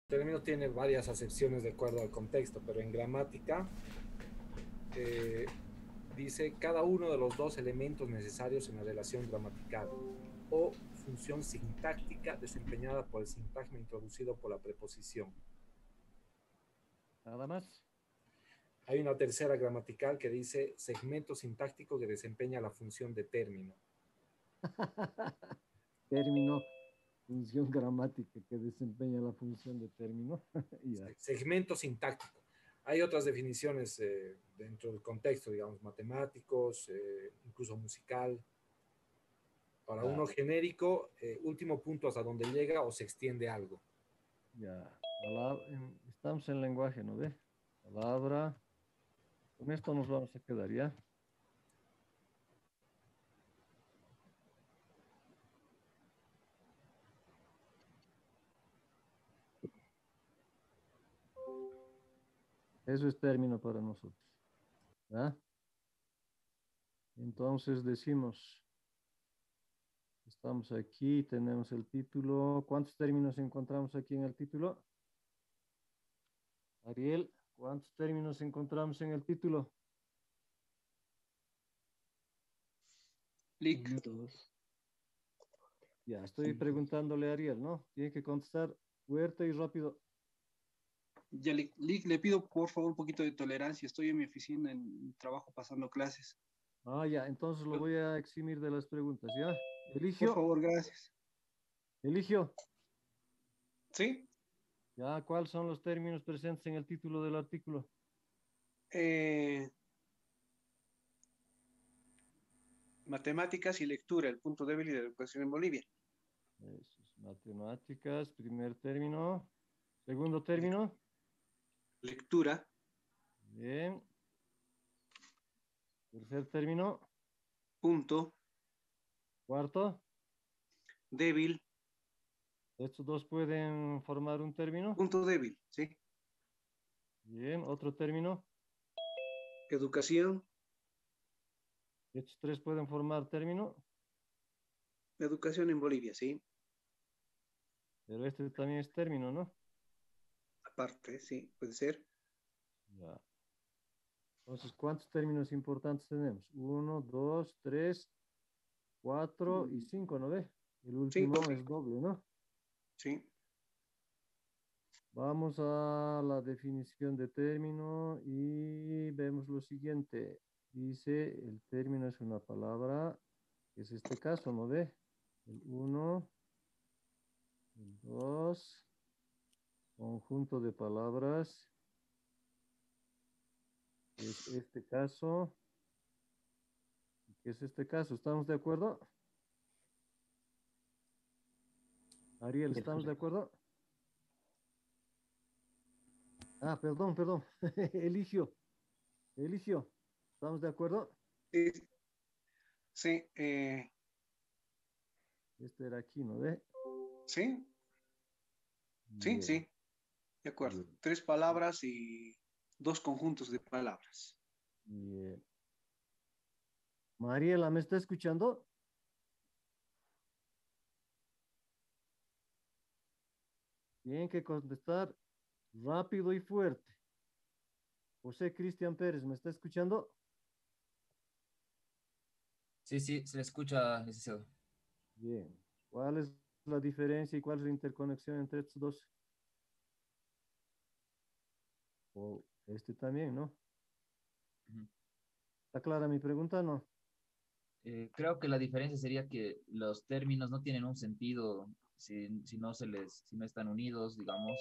término tiene varias acepciones de acuerdo al contexto, pero en gramática eh, dice cada uno de los dos elementos necesarios en la relación gramatical o función sintáctica desempeñada por el sintagma introducido por la preposición. Nada más. Hay una tercera gramatical que dice segmento sintáctico que desempeña la función de término. Término, función gramática que desempeña la función de término. Ya. Segmento sintáctico. Hay otras definiciones dentro del contexto, digamos, matemáticos, incluso musical. Para uno Ya, genérico, último punto hasta donde llega o se extiende algo. ya. Estamos en lenguaje, ¿no ve? Palabra. Con esto nos vamos a quedar, ¿ya? Eso es término para nosotros, ¿ya? Entonces decimos, estamos aquí, tenemos el título. ¿Cuántos términos encontramos aquí en el título? Ariel, ¿cuántos términos encontramos en el título? Lic. Uno, dos, Ya, estoy cinco. preguntándole a Ariel, ¿no? Tiene que contestar fuerte y rápido. Ya, Lic, le pido por favor un poquito de tolerancia. Estoy en mi oficina en mi trabajo pasando clases. Ah, ya, entonces lo voy a eximir de las preguntas, ¿ya? Por Eligio, favor, gracias. Eligio. ¿Sí? Ya, ¿cuáles son los términos presentes en el título del artículo? Eh, Matemáticas y lectura, el punto débil de la educación en Bolivia. Eso es matemáticas, primer término. Segundo Lec- término. Lectura, Bien. Tercer término. punto Cuarto. débil, Estos dos pueden formar un término. punto débil, ¿sí? Bien. Otro término. Educación, Estos tres pueden formar término. educación en Bolivia, ¿sí? Pero este también es término, ¿no? Aparte, sí, puede ser. Ya. Entonces, ¿cuántos términos importantes tenemos? Uno, dos, tres, cuatro y Mm, cinco, ¿no ve? El Cinco, último sí, es doble, ¿no? sí. Vamos a la definición de término y vemos lo siguiente. Dice, el término es una palabra, que es este caso, ¿no ve? El uno, el dos, conjunto de palabras, que es este caso, que es este caso. ¿Estamos de acuerdo? Ariel, Ya, ¿estamos de correcto. acuerdo? Ah, perdón, perdón. Eligio, Eligio, ¿estamos de acuerdo? Sí, sí, Este era aquí, ¿no ve? sí, sí, Bien, sí, de acuerdo. bien, Tres palabras y dos conjuntos de palabras. bien. Mariela, ¿me está escuchando? Tienen que contestar rápido y fuerte. José Cristian Pérez, ¿me está escuchando? Sí, sí, se le escucha, licenciado. Bien. ¿Cuál es la diferencia y cuál es la interconexión entre estos dos? O este también, ¿no? Ujú. ¿Está clara mi pregunta? No. Creo que la diferencia sería que los términos no tienen un sentido si no si no están unidos, digamos,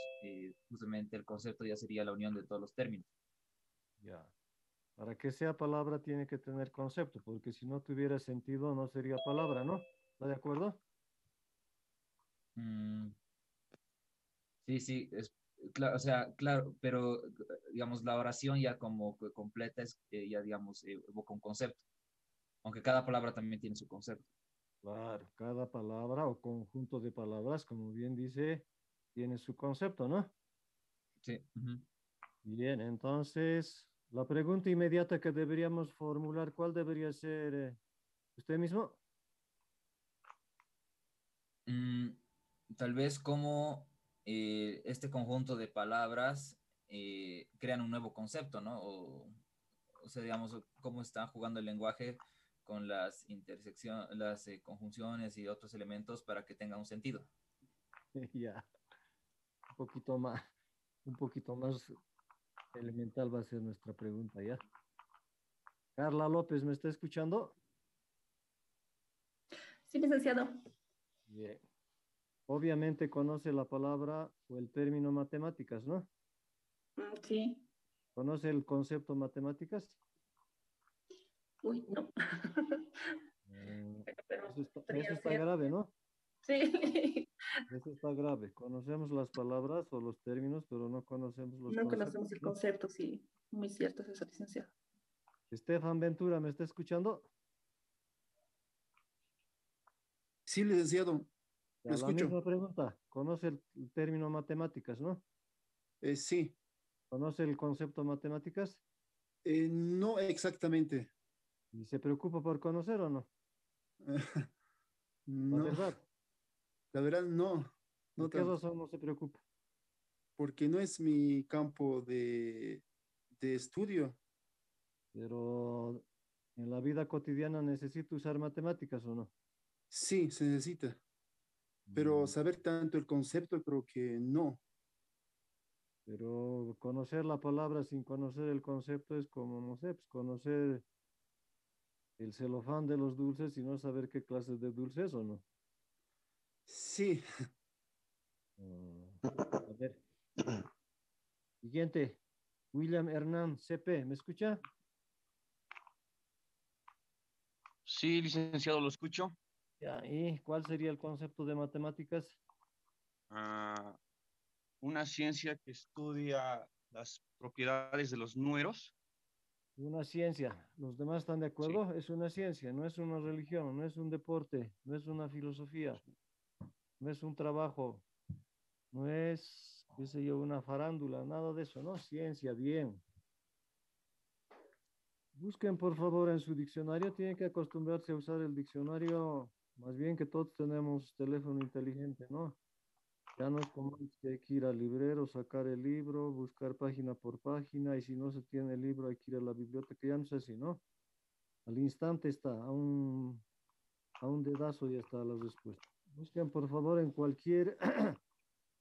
justamente el concepto ya sería la unión de todos los términos. Ya. Para que sea palabra tiene que tener concepto, porque si no tuviera sentido no sería palabra, ¿no? ¿Está de acuerdo? Mm, sí, sí, es claro, o sea, claro, pero digamos, la oración ya como que completa es ya, digamos, evoca un concepto, aunque cada palabra también tiene su concepto. Claro, cada palabra o conjunto de palabras, como bien dice, tiene su concepto, ¿no? Sí. Ujú. Bien, entonces, la pregunta inmediata que deberíamos formular, ¿cuál debería ser usted mismo? Mm, tal vez como este conjunto de palabras crean un nuevo concepto, ¿no? O sea, digamos, cómo está jugando el lenguaje con las intersecciones, las conjunciones y otros elementos para que tenga un sentido. Ya, un poquito más, un poquito más elemental va a ser nuestra pregunta, ¿ya? Carla López, ¿me está escuchando? Sí, licenciado. Bien. Obviamente conoce la palabra o el término matemáticas, ¿no? Sí. ¿Conoce el concepto matemáticas? Uy, no. Mm, Pero eso podría está ser. grave, ¿no? Sí. Eso está grave. Conocemos las palabras o los términos, pero no conocemos los No conceptos, conocemos el ¿no? concepto, sí. Muy cierto es eso, licenciado. Estefan Ventura, ¿me está escuchando? Sí, licenciado, lo Ya, la escucho. misma pregunta. ¿Conoce el término matemáticas, no? Sí. ¿Conoce el concepto matemáticas? No exactamente. ¿Y se preocupa por conocer o no? La No, verdad, la verdad no, no ¿por qué tanto, razón no se preocupa? porque no es mi campo de estudio. Pero en la vida cotidiana necesita usar matemáticas o no. Sí, se necesita, pero Mm, saber tanto el concepto creo que no. Pero conocer la palabra sin conocer el concepto es como, no sé, pues conocer el celofán de los dulces y no saber qué clases de dulces o no. Sí, Mm, a ver, siguiente. William Hernán, CP, ¿me escucha? Sí, licenciado, lo escucho. Ya, ¿y cuál sería el concepto de matemáticas? Ah, una ciencia que estudia las propiedades de los números. Una ciencia. ¿Los demás están de Sí, acuerdo? Es una ciencia, no es una religión, no es un deporte, no es una filosofía, no es un trabajo, no es, qué sé yo, una farándula, nada de eso, ¿no? Ciencia, bien. Busquen por favor en su diccionario, tienen que acostumbrarse a usar el diccionario, más bien que todos tenemos teléfono inteligente, ¿no? Ya no es como antes que hay que ir al librero, sacar el libro, buscar página por página, y si no se tiene el libro hay que ir a la biblioteca, ya no es así, ¿no? Al instante está, a un dedazo ya está la respuesta. Busquen por favor en cualquier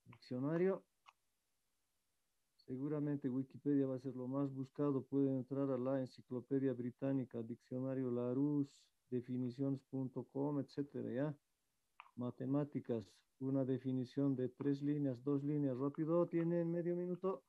diccionario. Seguramente Wikipedia va a ser lo más buscado. Pueden entrar a la Enciclopedia Británica, Diccionario Larousse, definiciones.com, etcétera, ¿ya? Matemáticas, una definición de 3 líneas, 2 líneas, rápido, tienen medio minuto.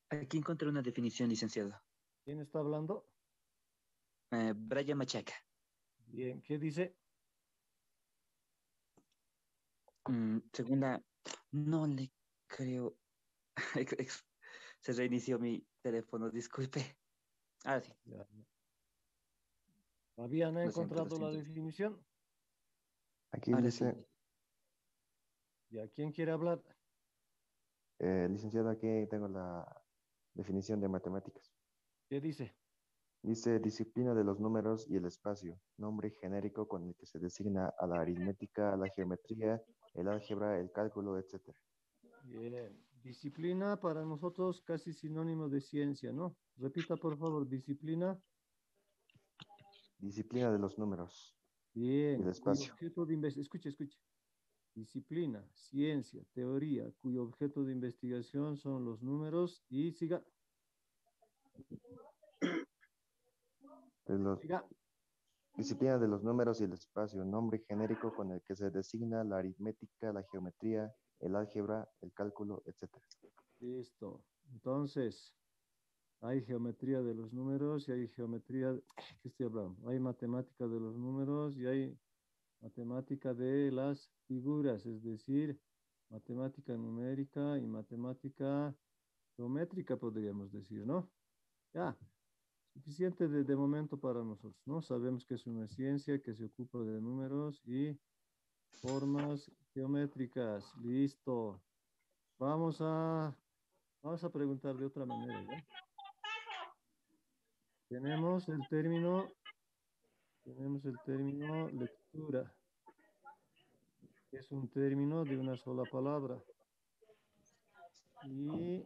Aquí encontré una definición, licenciado. ¿Quién está hablando? Brian Machaca. Bien, ¿qué dice? Segunda, no le creo. Se reinició mi teléfono, disculpe. Ahora sí, Ya. ¿Habían lo siento, lo encontrado la siento. definición? Aquí Ahora sí. dice, ¿Ya quién quiere hablar? licenciado, aquí tengo la definición de matemáticas. ¿Qué dice? Dice disciplina de los números y el espacio, nombre genérico con el que se designa a la aritmética, a la geometría, el álgebra, el cálculo, etc. Bien. Disciplina para nosotros casi sinónimo de ciencia, ¿no? Repita, por favor, disciplina. Disciplina de los números y el Bien, cuyo espacio. objeto de investigación, escuche, escuche. Disciplina, ciencia, teoría, cuyo objeto de investigación son los números y siga, De los- siga. disciplina de los números y el espacio, nombre genérico con el que se designa la aritmética, la geometría, el álgebra, el cálculo, etc. Listo. Entonces, hay geometría de los números y hay geometría, ¿qué estoy hablando? Hay matemática de los números y hay matemática de las figuras, es decir, matemática numérica y matemática geométrica, podríamos decir, ¿no? Ya, suficiente de momento para nosotros, ¿no? Sabemos que es una ciencia que se ocupa de números y formas geométricas. Listo. Vamos a, vamos a preguntar de otra manera, ¿ya? Tenemos el término lectura, que es un término de una sola palabra. Y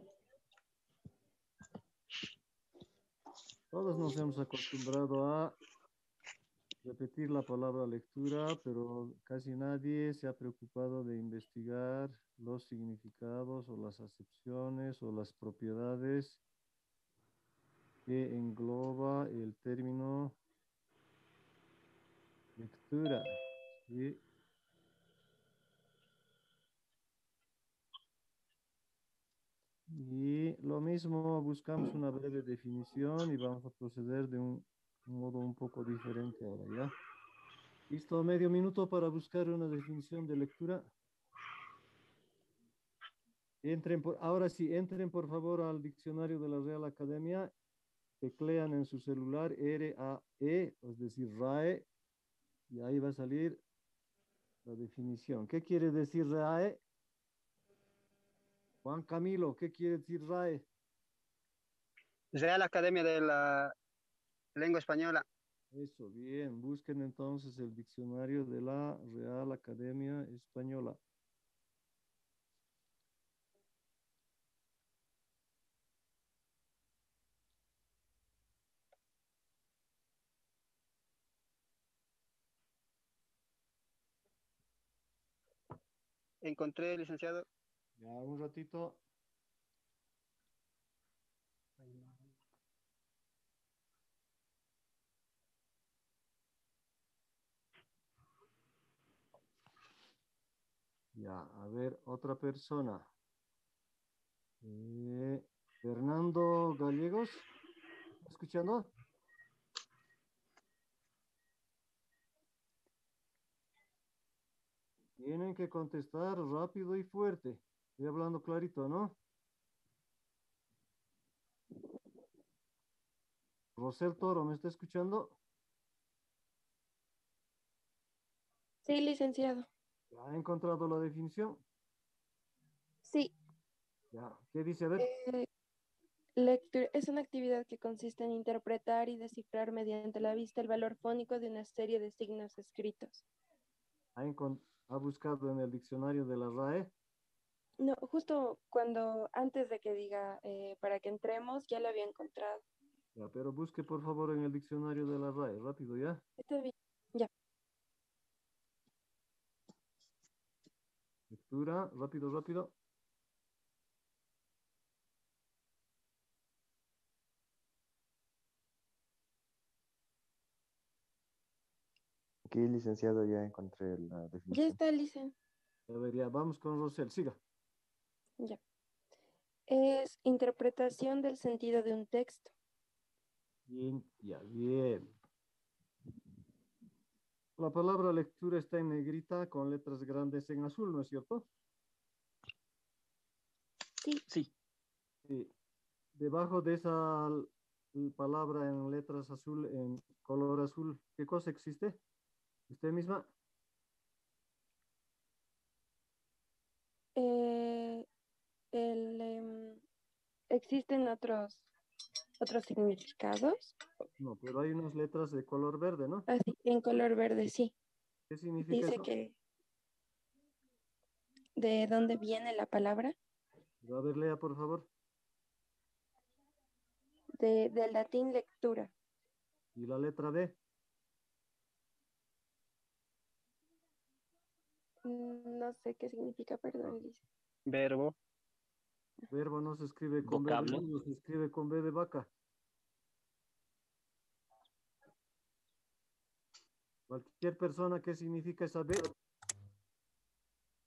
todos nos hemos acostumbrado a repetir la palabra lectura, pero casi nadie se ha preocupado de investigar los significados o las acepciones o las propiedades que engloba el término lectura. ¿Sí? Y lo mismo, buscamos una breve definición y vamos a proceder de un modo un poco diferente ahora, ¿ya? ¿Listo? Medio minuto para buscar una definición de lectura. Ahora sí, entren por favor al diccionario de la Real Academia, teclean en su celular RAE, es decir, RAE, y ahí va a salir la definición. ¿Qué quiere decir RAE? Juan Camilo, ¿qué quiere decir RAE? Real Academia de la Lengua Española. Eso, bien. Busquen entonces el diccionario de la Real Academia Española. Encontré, licenciado. Ya, un ratito. Ya, a ver, otra persona. Fernando Gallegos, ¿está escuchando? Tienen que contestar rápido y fuerte. Estoy hablando clarito, ¿no? Rosel Toro, ¿me está escuchando? Sí, licenciado. ¿Ya ha encontrado la definición? Sí. Ya, ¿qué dice? A ver. Lectura es una actividad que consiste en interpretar y descifrar mediante la vista el valor fónico de una serie de signos escritos. ¿Ha buscado en el diccionario de la RAE? No, justo antes de que diga para que entremos, ya lo había encontrado. Ya, pero busque por favor en el diccionario de la RAE, rápido, ¿ya? Está bien, ya. Lectura, rápido, rápido. Aquí, licenciado, ya encontré la Ya definición. está, licen. A ver, ya, vamos con Rosel, siga. Ya. Es interpretación del sentido de un texto. Bien, ya, bien. La palabra lectura está en negrita con letras grandes en azul, ¿no es cierto? Sí. Sí. Sí. Debajo de esa palabra en letras azul, en color azul, ¿qué cosa existe? ¿Usted misma? Eh, existen otros significados. No, pero hay unas letras de color verde, ¿no? Así, en color verde, sí. ¿Qué significa Dice eso? que ¿de dónde viene la palabra? A ver, lea, por favor. Del latín lectura. ¿Y la letra B? No sé qué significa, perdón, dice. Verbo. Verbo no se escribe con B de Vocablo. burro, se escribe con B de vaca. Cualquier persona, ¿qué significa esa B?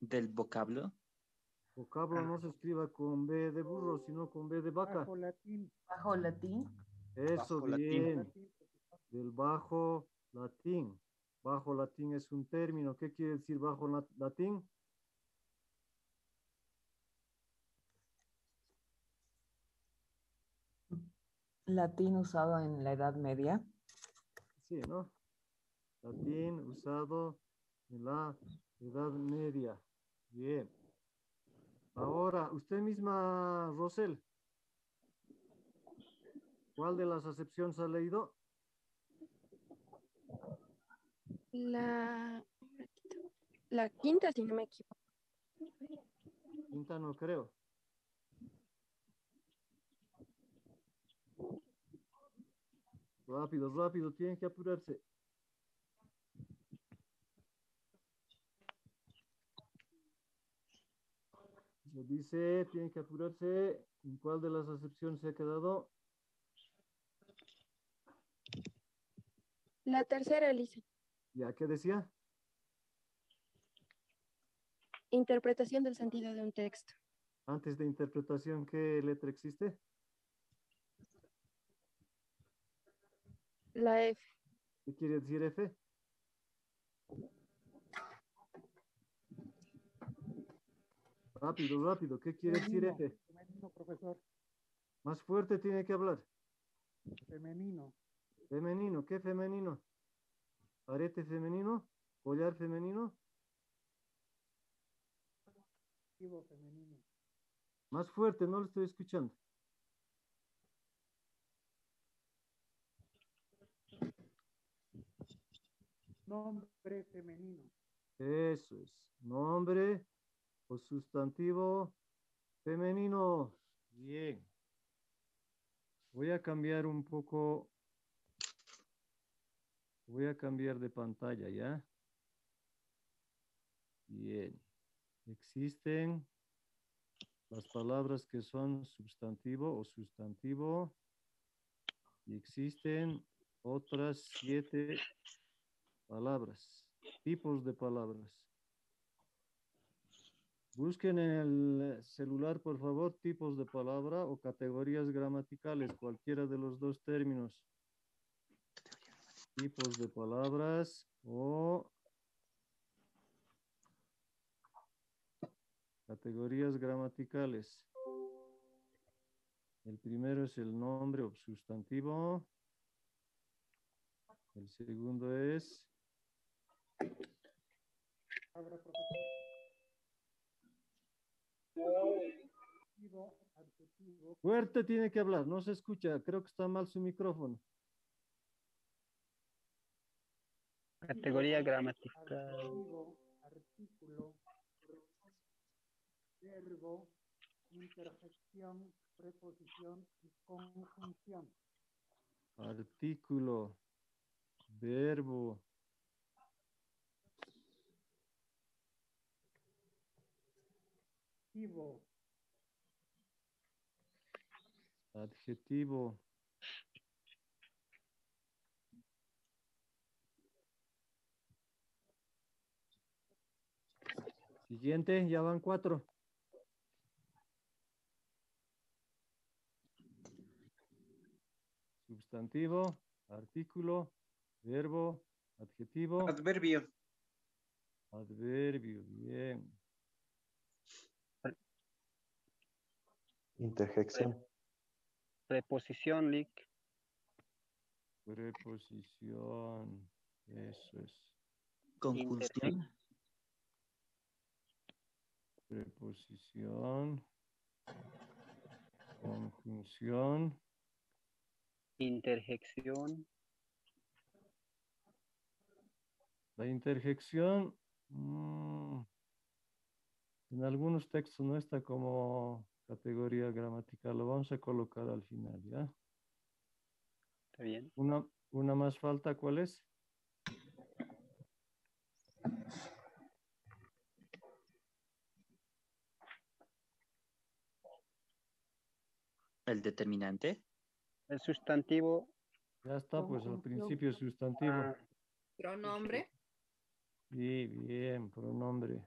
Del vocablo. Vocablo no se escriba con B de burro, sino con B de vaca. Bajo latín. Bajo latín. Eso, Bajo bien. latín. Del bajo latín. Bajo latín es un término. ¿Qué quiere decir bajo latín? Latín usado en la Edad Media. Sí, ¿no? Latín usado en la Edad Media. Bien. Ahora, usted misma, Rosel, ¿cuál de las acepciones ha leído? La, la quinta, si no me equivoco. Quinta no creo. Rápido, rápido, tienen que apurarse. Se dice, tienen que apurarse. ¿En cuál de las acepciones se ha quedado? La tercera, Elisa. ¿Ya qué decía? Interpretación del sentido de un texto. Antes de interpretación, ¿qué letra existe? La F. ¿Qué quiere decir F? Rápido, rápido. ¿Qué quiere decir F? Femenino, profesor. Más fuerte tiene que hablar. Femenino. Femenino, ¿qué femenino? Arete femenino, collar femenino. Femenino. Más fuerte, no lo estoy escuchando. Nombre femenino. Eso es. Nombre o sustantivo femenino. Bien. Voy a cambiar un poco. Voy a cambiar de pantalla, ¿ya? Bien. Existen las palabras que son sustantivo o sustantivo. Y existen otras 7 palabras, tipos de palabras. Busquen en el celular, por favor, tipos de palabra o categorías gramaticales, cualquiera de los dos términos. Tipos de palabras o categorías gramaticales. El primero es el nombre o sustantivo. El segundo es Abra, profesor. Adjetivo. fuerte, tiene que hablar, no se escucha, creo que está mal su micrófono. Categoría gramatical. Adjetivo, artículo, verbo, interjección, preposición y conjunción. Artículo, verbo, Adjetivo, adjetivo, siguiente, ya van 4. Sustantivo, artículo, verbo, adjetivo. Adverbio. Adverbio, bien. Interjección. Preposición, Lick. Preposición, eso es. Conjunción. Preposición, conjunción, Interjección. la interjección, en algunos textos no está como categoría gramatical, lo vamos a colocar al final, ¿ya? Está bien. Una más falta, ¿cuál es? El determinante. El sustantivo. Ya está, pues al principio sustantivo. Pronombre. Sí, bien, pronombre.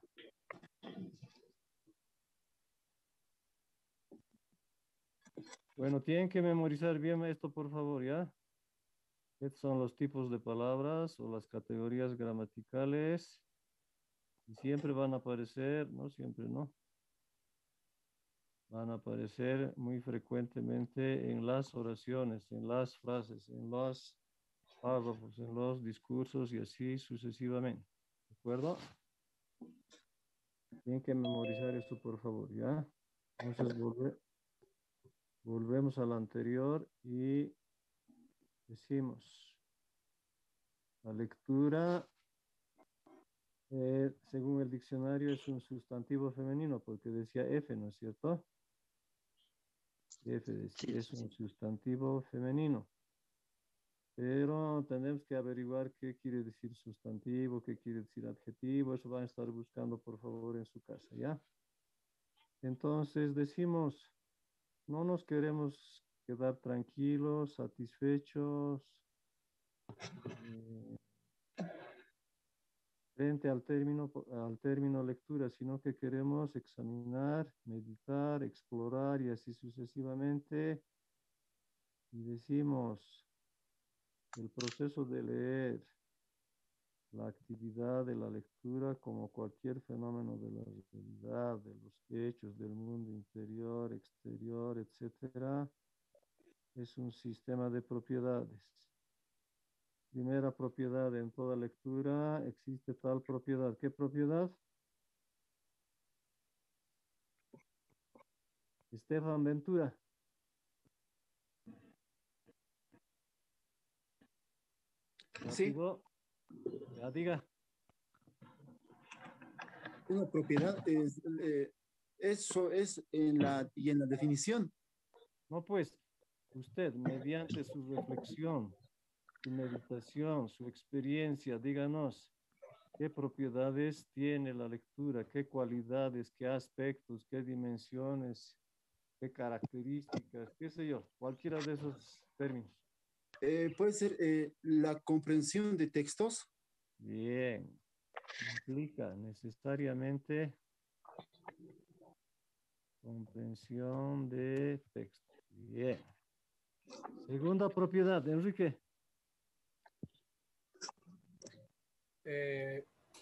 Bueno, tienen que memorizar bien esto, por favor, ¿ya? Estos son los tipos de palabras o las categorías gramaticales. Y siempre van a aparecer, no siempre, ¿no? van a aparecer muy frecuentemente en las oraciones, en las frases, en los párrafos, en los discursos y así sucesivamente. ¿De acuerdo? Tienen que memorizar esto, por favor, ¿ya? Entonces volvemos al anterior y decimos, la lectura, según el diccionario, es un sustantivo femenino, porque decía F, ¿no es cierto? F decía, es un sustantivo femenino. Pero tenemos que averiguar qué quiere decir sustantivo, qué quiere decir adjetivo. Eso van a estar buscando, por favor, en su casa, ¿ya? Entonces decimos, no nos queremos quedar tranquilos, satisfechos, frente al término lectura, sino que queremos examinar, meditar, explorar y así sucesivamente. Y decimos, el proceso de leer, la actividad de la lectura, como cualquier fenómeno de la realidad, de los hechos del mundo interior, exterior, etcétera, es un sistema de propiedades. Primera propiedad: en toda lectura existe tal propiedad. ¿Qué propiedad? Estefan Ventura. Sí, Rápido. Ya diga. una propiedad es, eso es y en la definición. No, pues, usted, mediante su reflexión, su meditación, su experiencia, díganos, ¿qué propiedades tiene la lectura? ¿Qué cualidades, qué aspectos, qué dimensiones, qué características, qué sé yo? Cualquiera de esos términos. Puede ser la comprensión de textos. Bien. Implica necesariamente comprensión de texto. Bien. Segunda propiedad, Enrique.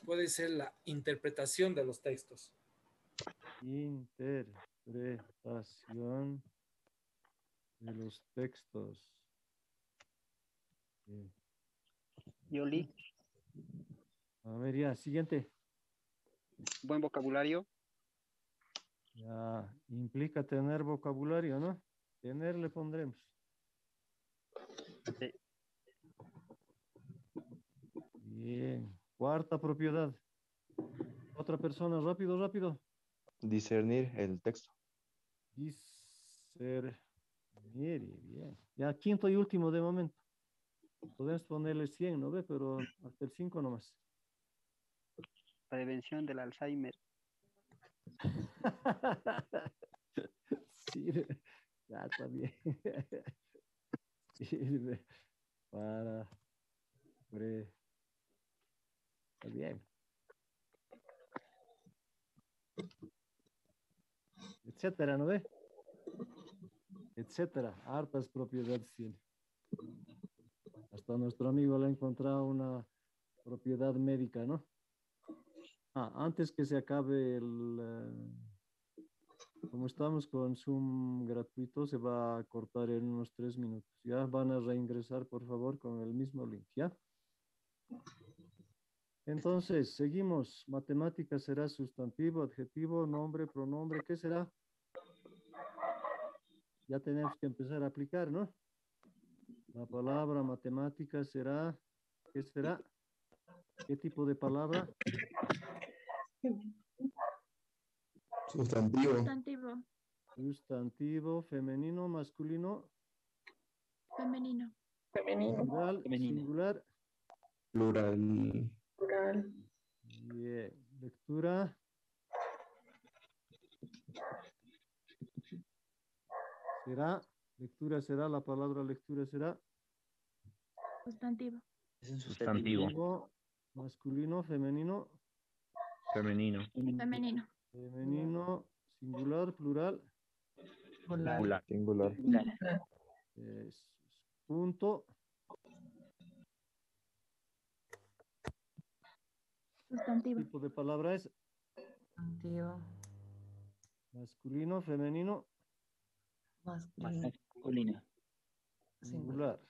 Puede ser la interpretación de los textos. Interpretación de los textos. Bien. Yoli, A ver, ya, siguiente. buen vocabulario. Ya, implica tener vocabulario, ¿no? Tener le pondremos. Sí. Bien. Cuarta propiedad. Otra persona, rápido, rápido. Discernir el texto. Discernir, bien. Ya, quinto y último de momento. Podemos ponerle 100, ¿no ve? Pero hasta el 5 nomás. Prevención del Alzheimer. Sirve. Ya está bien. Sirve para... Está bien. Etcétera, ¿no ve? Etcétera. Hartas propiedades tiene. Hasta nuestro amigo le ha encontrado una propiedad médica, ¿no? Antes que se acabe como estamos con Zoom gratuito, se va a cortar en unos 3 minutos. Ya van a reingresar, por favor, con el mismo link, ¿ya? Entonces, seguimos. Matemática será sustantivo, adjetivo, nombre, pronombre. ¿Qué será? Ya tenemos que empezar a aplicar, ¿no? La palabra matemática será, ¿qué será? ¿Qué tipo de palabra? Sustantivo. Sustantivo. Sustantivo, femenino, masculino. Femenino. Plural, singular. Plural. Bien. Lectura. Lectura será, la palabra lectura será. Sustantivo. Es un Sustantivo. Masculino, femenino. Femenino. Femenino. Femenino, singular, plural. Singular. Punto. Sustantivo. ¿Qué tipo de palabra es? Sustantivo. Masculino, femenino, Masculino. Masculino. singular.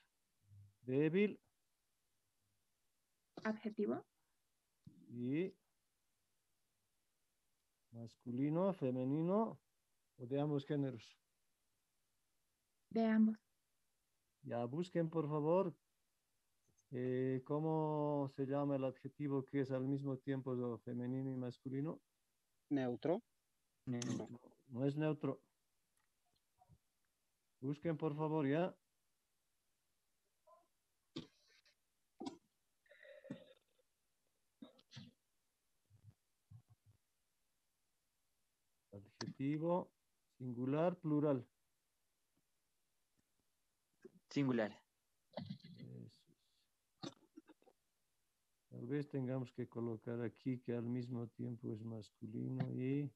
Débil Adjetivo. y masculino, femenino o de ambos géneros. De ambos. Ya busquen, por favor, cómo se llama el adjetivo que es al mismo tiempo femenino y masculino. Neutro. Neutro. No es neutro. Busquen, por favor, ya. Adjetivo, singular, plural. Singular. Eso es. Tal vez tengamos que colocar aquí que al mismo tiempo es masculino y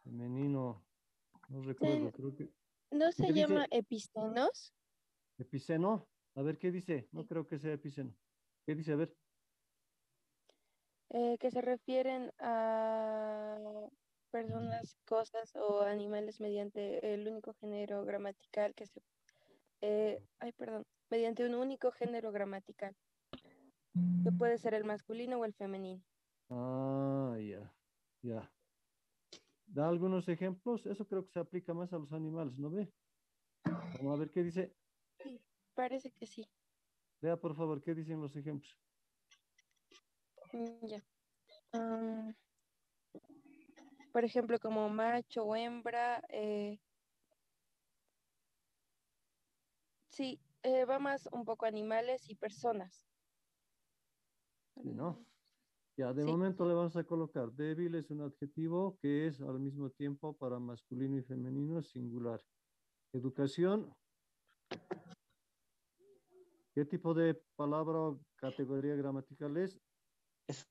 femenino. No recuerdo, creo que... ¿No se ¿Qué dice? llama epistenos? ¿Epiceno? A ver, ¿qué dice? No creo que sea epiceno. ¿Qué dice? A ver. Que se refieren a personas, cosas o animales mediante el único género gramatical que se... ay, perdón. Mediante un único género gramatical, que puede ser el masculino o el femenino. Ah, ya, ya. Da algunos ejemplos. Eso creo que se aplica más a los animales, ¿no ve? Vamos a ver qué dice. Sí, parece que sí. Vea, por favor, qué dicen los ejemplos. Ya. Por ejemplo, como macho o hembra. Sí, va más un poco animales y personas. Sí, ¿no? Ya, de Sí. momento le vamos a colocar. Débil es un adjetivo que es al mismo tiempo para masculino y femenino singular. Educación. ¿Qué tipo de palabra o categoría gramatical es? Es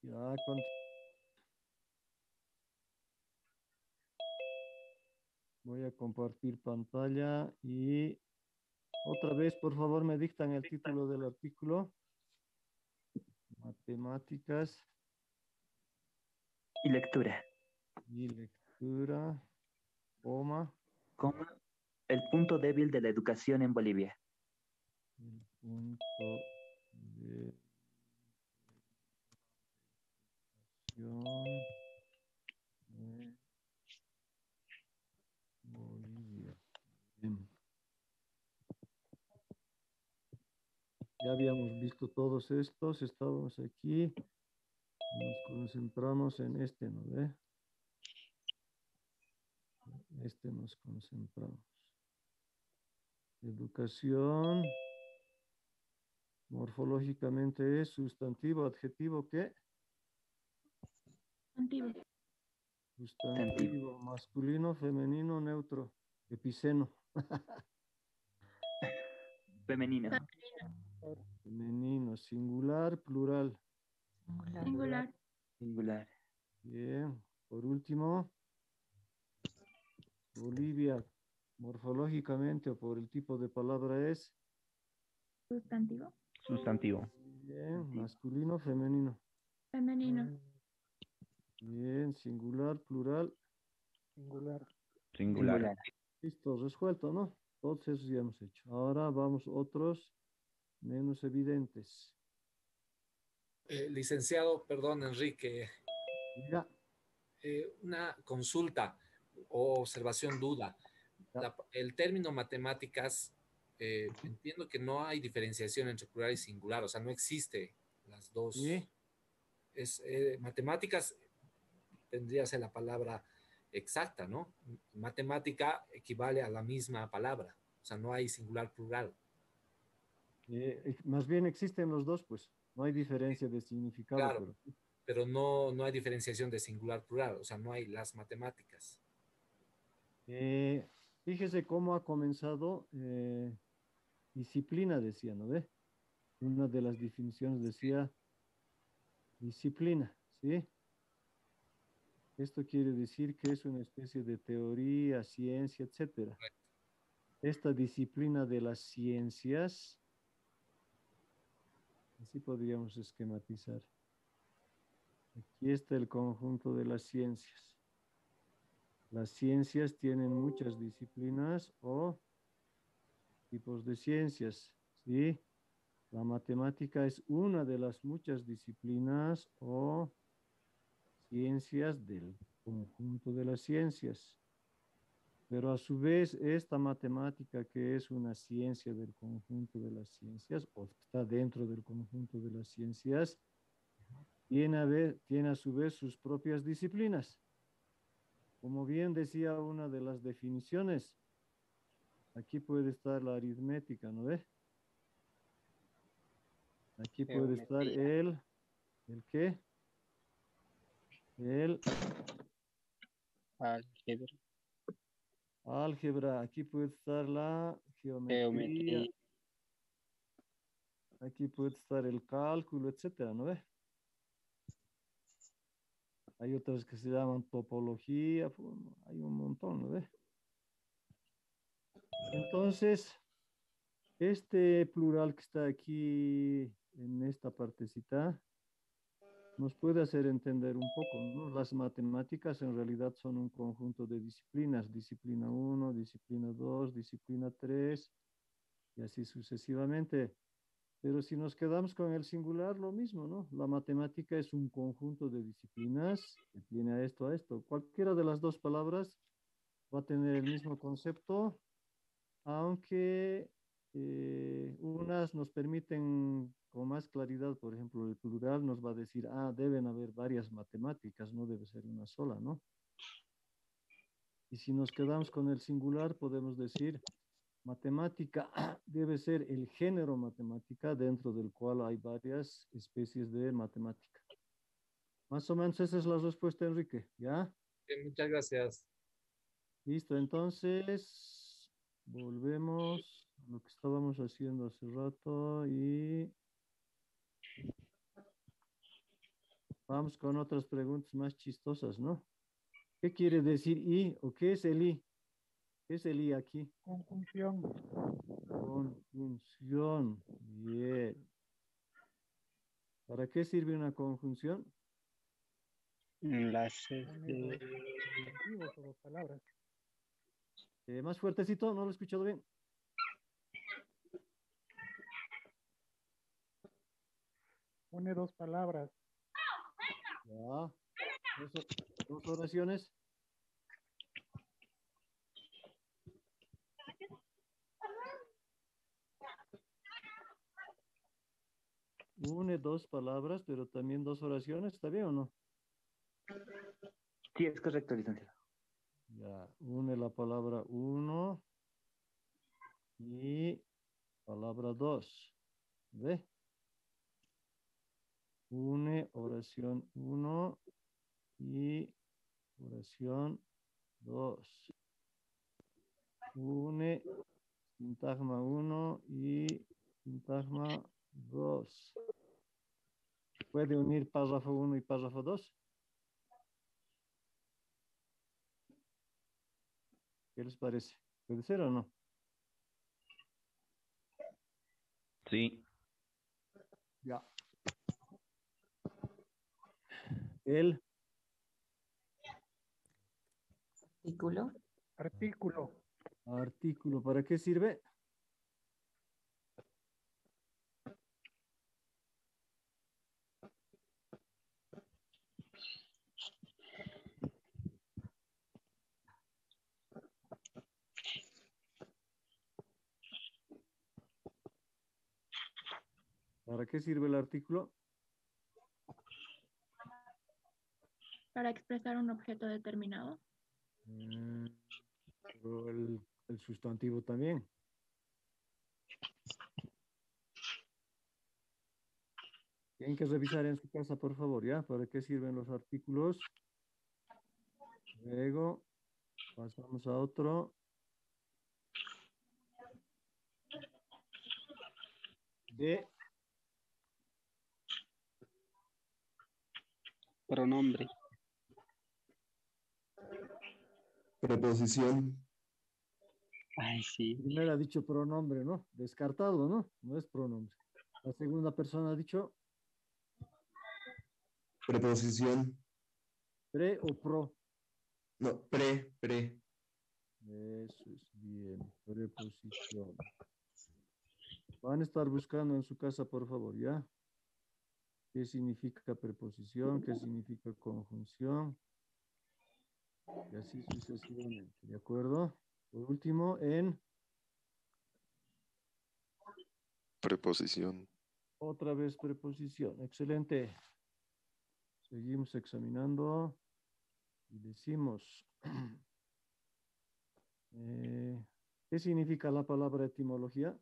Ya, voy a compartir pantalla y otra vez, por favor, me dictan el título del artículo. Matemáticas y lectura. y lectura, coma, Coma. El punto débil de la educación en Bolivia. el punto de educación de Bolivia. Bien. Ya habíamos visto todos estos, estábamos aquí, nos concentramos en este, ¿no ve? Este nos concentramos. Educación, morfológicamente es sustantivo, adjetivo, ¿qué? Sustantivo. Sustantivo, masculino, femenino, neutro, epiceno. Femenino. Femenino, singular, plural. Singular. Singular. Bien, por último, Bolivia, morfológicamente o por el tipo de palabra es Sustantivo. Sustantivo. bien, masculino, femenino. Femenino. Bien, singular, plural. Singular. Singular. Listo, resuelto, ¿no? Todos esos ya hemos hecho. Ahora vamos otros menos evidentes. Licenciado, perdón, Enrique, Ya, una consulta o observación, duda. El término matemáticas, entiendo que no hay diferenciación entre plural y singular, o sea, no existe las dos. ¿sí? Matemáticas tendría que ser la palabra exacta, ¿no? Matemática equivale a la misma palabra, o sea, no hay singular plural. Más bien existen los dos, pues. No hay diferencia de significado, Claro, pero no hay diferenciación de singular plural, o sea, no hay las matemáticas. Fíjese cómo ha comenzado disciplina, decía, ¿no ve? Una de las definiciones decía disciplina, ¿sí? Esto quiere decir que es una especie de teoría, ciencia, etcétera. Esta disciplina de las ciencias, así podríamos esquematizar. Aquí está el conjunto de las ciencias. Las ciencias tienen muchas disciplinas o tipos de ciencias, ¿sí? La matemática es una de las muchas disciplinas o ciencias del conjunto de las ciencias. Pero a su vez, esta matemática que es una ciencia del conjunto de las ciencias, o está dentro del conjunto de las ciencias, tiene a su vez sus propias disciplinas. Como bien decía una de las definiciones, aquí puede estar la aritmética, ¿no ve? Aquí puede estar Geometría. ¿el qué? El Álgebra. álgebra, aquí puede estar la geometría, Geometría. aquí puede estar el cálculo, etcétera, ¿no ve? Hay otras que se llaman topología, hay un montón, ¿no ve? Entonces, este plural que está aquí en esta partecita nos puede hacer entender un poco, ¿no? Las matemáticas en realidad son un conjunto de disciplinas, disciplina 1, disciplina 2, disciplina 3 y así sucesivamente. Pero si nos quedamos con el singular, lo mismo, ¿no? La matemática es un conjunto de disciplinas que tiene a esto. Cualquiera de las dos palabras va a tener el mismo concepto, aunque unas nos permiten con más claridad, por ejemplo, el plural nos va a decir, deben haber varias matemáticas, no debe ser una sola, ¿no? Y si nos quedamos con el singular, podemos decir, matemática debe ser el género matemática dentro del cual hay varias especies de matemática. Más o menos esa es la respuesta, Enrique, ¿ya? Muchas gracias. Listo, entonces volvemos a lo que estábamos haciendo hace rato y vamos con otras preguntas más chistosas, ¿no? ¿Qué quiere decir I o qué es el I? ¿Qué es el I aquí? Conjunción. Conjunción. Bien. ¿Para qué sirve una conjunción? Enlaces de... Sustantivos o palabras. Más fuertecito, no lo he escuchado bien. Une dos palabras. Ya. Dos oraciones. Une dos palabras, pero también dos oraciones, ¿está bien o no? Sí, es correcto, licenciado. Ya, une la palabra uno y palabra dos. ¿Ve? Une oración uno y oración dos. Une sintagma uno y sintagma dos. ¿Puede unir párrafo uno y párrafo dos? ¿Qué les parece? ¿Puede ser o no? Sí. Ya. El Artículo. Artículo. artículo, ¿para qué sirve? ¿Para qué sirve el artículo? Para expresar un objeto determinado. Pero el sustantivo también. Tienen que revisar en su casa, por favor, ¿ya? ¿Para qué sirven los artículos? Luego pasamos a otro. De pronombre. Preposición. Ay, sí. Primero ha dicho pronombre, ¿no? Descartado, ¿no? No es pronombre. La segunda persona ha dicho Preposición. pre o pro. No, pre. Eso es bien. Preposición. Van a estar buscando en su casa, por favor, ¿ya? ¿Qué significa preposición? ¿Qué significa conjunción? Y así sucesivamente, ¿de acuerdo? Por último, en Preposición. otra vez preposición. Excelente. Seguimos examinando y decimos, ¿qué significa la palabra etimología?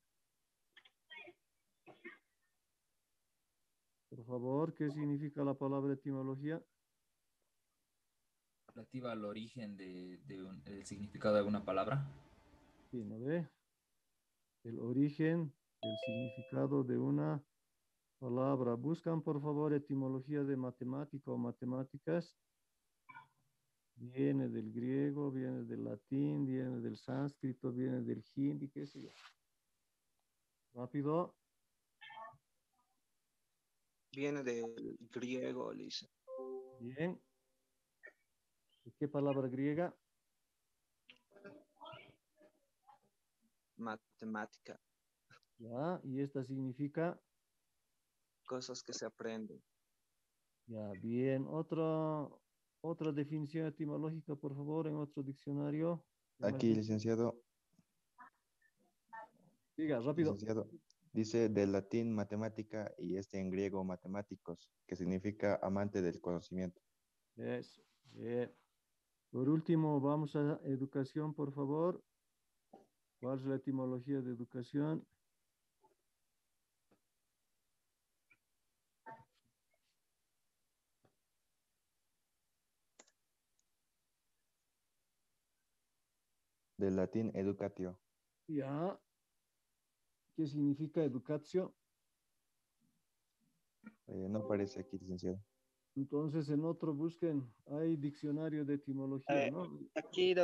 Por favor, ¿qué significa la palabra etimología? Relativa al origen el significado de alguna palabra. Sí, ¿no ve? El origen, el significado de una palabra. Buscan, por favor, etimología de matemática o matemáticas. Viene del griego, viene del latín, viene del sánscrito, viene del hindi, qué sé yo. Rápido. Viene del griego, Lisa. Bien. ¿De qué palabra griega? Matemática. Ya, y esta significa. Cosas que se aprenden. Ya, bien. Otra definición etimológica, por favor, en otro diccionario. Aquí, licenciado. Diga, rápido. Licenciado. Dice del latín matemática y en griego matemáticos, que significa amante del conocimiento. Eso. Bien. Por último, vamos a educación, por favor. ¿Cuál es la etimología de educación? Del latín educatio. Ya. ¿Qué significa educatio? No aparece aquí, licenciado. Entonces, en otro busquen. Hay diccionario de etimología, ¿no? Aquí,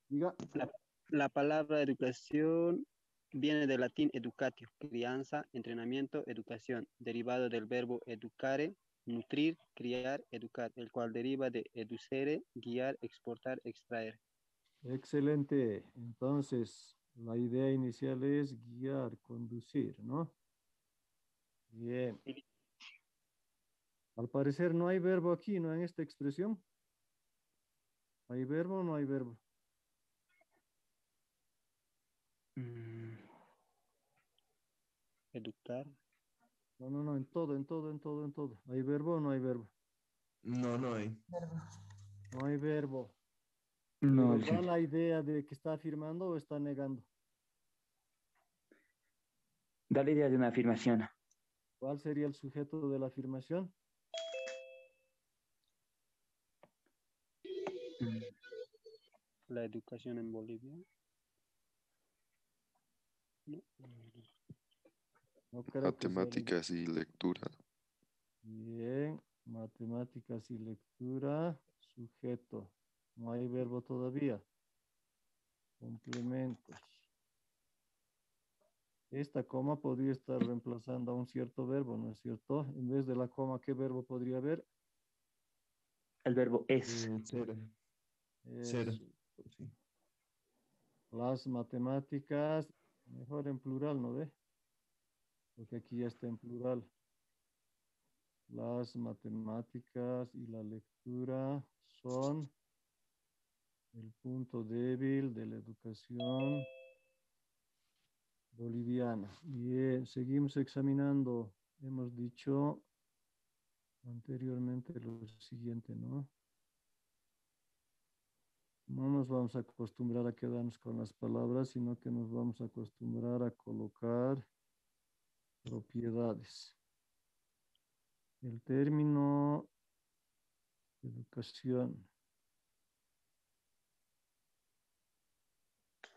Diga. La palabra educación viene del latín educatio, crianza, entrenamiento, educación, derivado del verbo educare, nutrir, criar, educar, el cual deriva de educere, guiar, exportar, extraer. Excelente. Entonces, la idea inicial es guiar, conducir, ¿no? Bien. Al parecer no hay verbo aquí, ¿no? En esta expresión. ¿Hay verbo o no hay verbo? Educar. No, en todo. ¿Hay verbo o no hay verbo? No hay. No hay verbo. No, ¿Les da la idea de que está afirmando o está negando? da la idea de una afirmación. ¿Cuál sería el sujeto de la afirmación? La educación en Bolivia. No creo que sea Matemáticas y lectura. Bien, matemáticas y lectura, sujeto. No hay verbo todavía. Complementos. Esta coma podría estar reemplazando a un cierto verbo, ¿no es cierto? En vez de la coma, ¿qué verbo podría haber? El verbo es. Ser. Eso. Sí. Las matemáticas, mejor en plural, ¿no ve? Porque aquí ya está en plural. Las matemáticas y la lectura son el punto débil de la educación boliviana. Bien, seguimos examinando. Hemos dicho anteriormente lo siguiente, ¿no? No nos vamos a acostumbrar a quedarnos con las palabras, sino que nos vamos a acostumbrar a colocar propiedades. El término educación.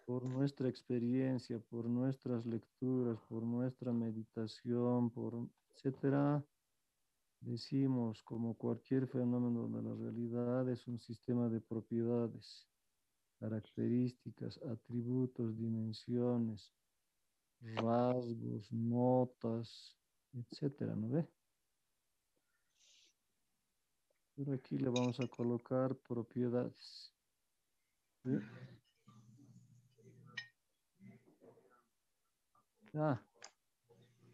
Por nuestra experiencia, por nuestras lecturas, por nuestra meditación, por etcétera, decimos como cualquier fenómeno de la realidad es un sistema de propiedades. características, atributos, dimensiones, rasgos, notas, etcétera, ¿no ve? Pero aquí le vamos a colocar propiedades. ¿Sí?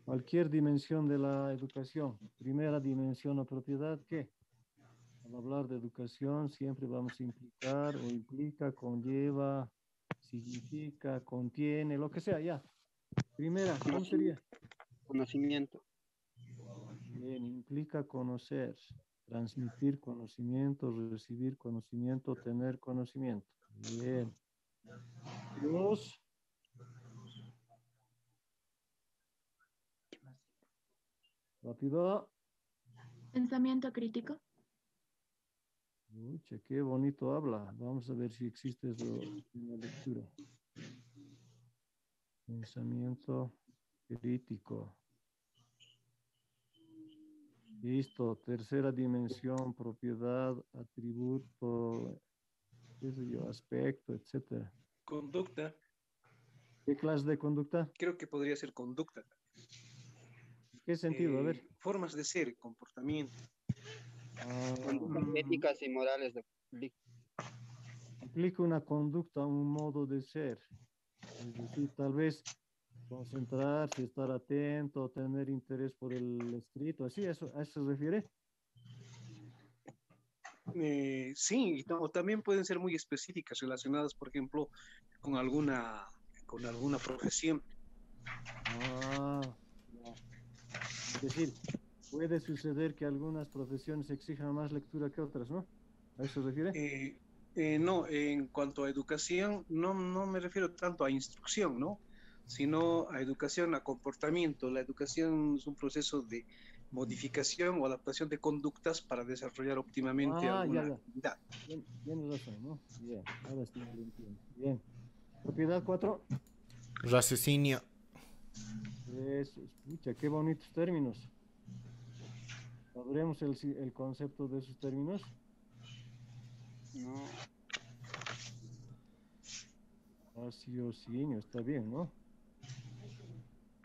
Cualquier dimensión de la educación. Primera dimensión o propiedad, ¿qué? Al hablar de educación siempre vamos a implicar o implica, conlleva, significa, contiene, lo que sea, ya. Primera, ¿cómo sería? Conocimiento. Bien, implica conocer, transmitir conocimiento, recibir conocimiento, tener conocimiento. Bien. Dos. Rápido. Pensamiento crítico. Uy, qué bonito habla. Vamos a ver si existe eso en la lectura. Pensamiento crítico. Listo. Tercera dimensión, propiedad, atributo, qué sé yo, aspecto, etcétera. Conducta. ¿Qué clase de conducta? Creo que podría ser conducta. ¿En qué sentido? A ver. Formas de ser, comportamiento. Conductas éticas y morales de Implica una conducta, un modo de ser. Es decir, tal vez concentrarse, estar atento, tener interés por el escrito, así, ¿a eso se refiere? Sí, o también pueden ser muy específicas, relacionadas, por ejemplo, con alguna profesión. Es decir, puede suceder que algunas profesiones exijan más lectura que otras, ¿no? ¿A eso se refiere? No, en cuanto a educación, no me refiero tanto a instrucción, ¿no? Sino a educación, a comportamiento. La educación es un proceso de modificación o adaptación de conductas para desarrollar óptimamente alguna actividad. Tienes razón, ¿no? Bien, ahora sí lo entiendo. Bien. Propiedad 4. Raciocinio. Eso, escucha, qué bonitos términos. ¿Sabremos el concepto de esos términos? No. Raciocinio, está bien, ¿no?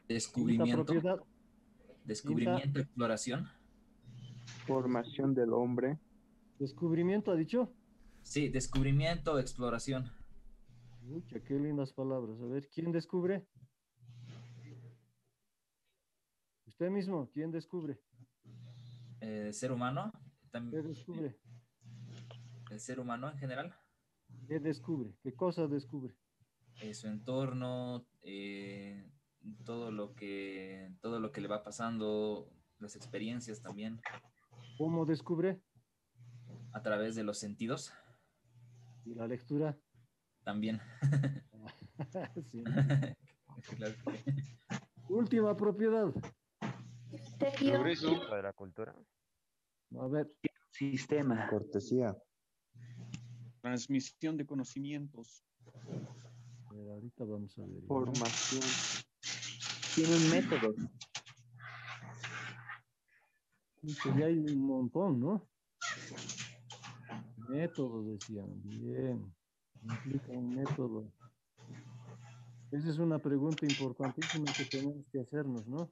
Descubrimiento. Propiedad. Descubrimiento, exploración. Formación del hombre. ¿Descubrimiento ha dicho? Sí, descubrimiento, exploración. Mucha, qué lindas palabras. A ver, ¿quién descubre? Usted mismo, ¿quién descubre? Ser humano. ¿Qué descubre? El ser humano en general. ¿Qué descubre? ¿Qué cosa descubre? Su entorno, todo lo que le va pasando, las experiencias también. ¿Cómo descubre? A través de los sentidos. ¿Y la lectura? También. Sí. Claro. Última propiedad. Progreso de la cultura. A ver. Sistema. Cortesía. Transmisión de conocimientos. Ahorita vamos a ver. Formación. Tiene un método. Ya hay un montón, ¿no? Método, decían. Bien. Implica un método. Esa es una pregunta importantísima que tenemos que hacernos, ¿no?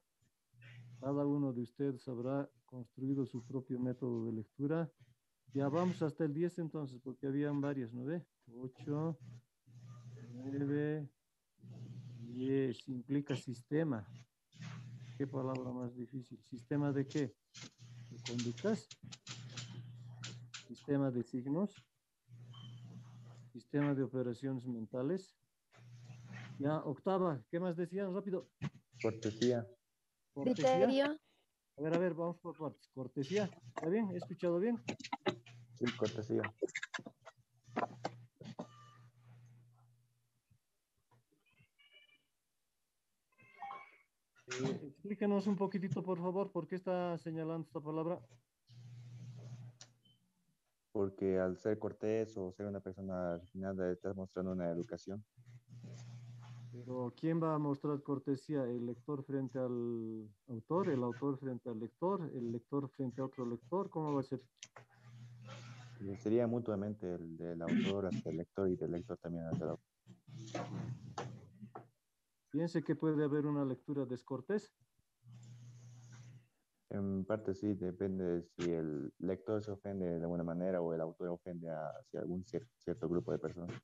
Cada uno de ustedes habrá construido su propio método de lectura. Ya vamos hasta el 10 entonces, porque habían varios, ¿no ve? 8, 9, 10. Implica sistema. ¿Qué palabra más difícil? ¿Sistema de qué? ¿De conductas? ¿Sistema de signos? ¿Sistema de operaciones mentales? Ya, octava. ¿Qué más decían? Rápido. Cortesía. Criterio. A ver, vamos por partes. Cortesía. ¿Está bien? ¿He escuchado bien? Sí, cortesía. Explíquenos un poquitito, por favor, por qué está señalando esta palabra. Porque al ser cortés o ser una persona refinada, estás mostrando una educación. Pero ¿quién va a mostrar cortesía? ¿El lector frente al autor? ¿El autor frente al lector? ¿El lector frente a otro lector? ¿Cómo va a ser? Sería mutuamente el del autor hacia el lector y del lector también hacia el autor. Piense que puede haber una lectura descortés. En parte sí, depende de si el lector se ofende de alguna manera o el autor ofende hacia algún cierto grupo de personas.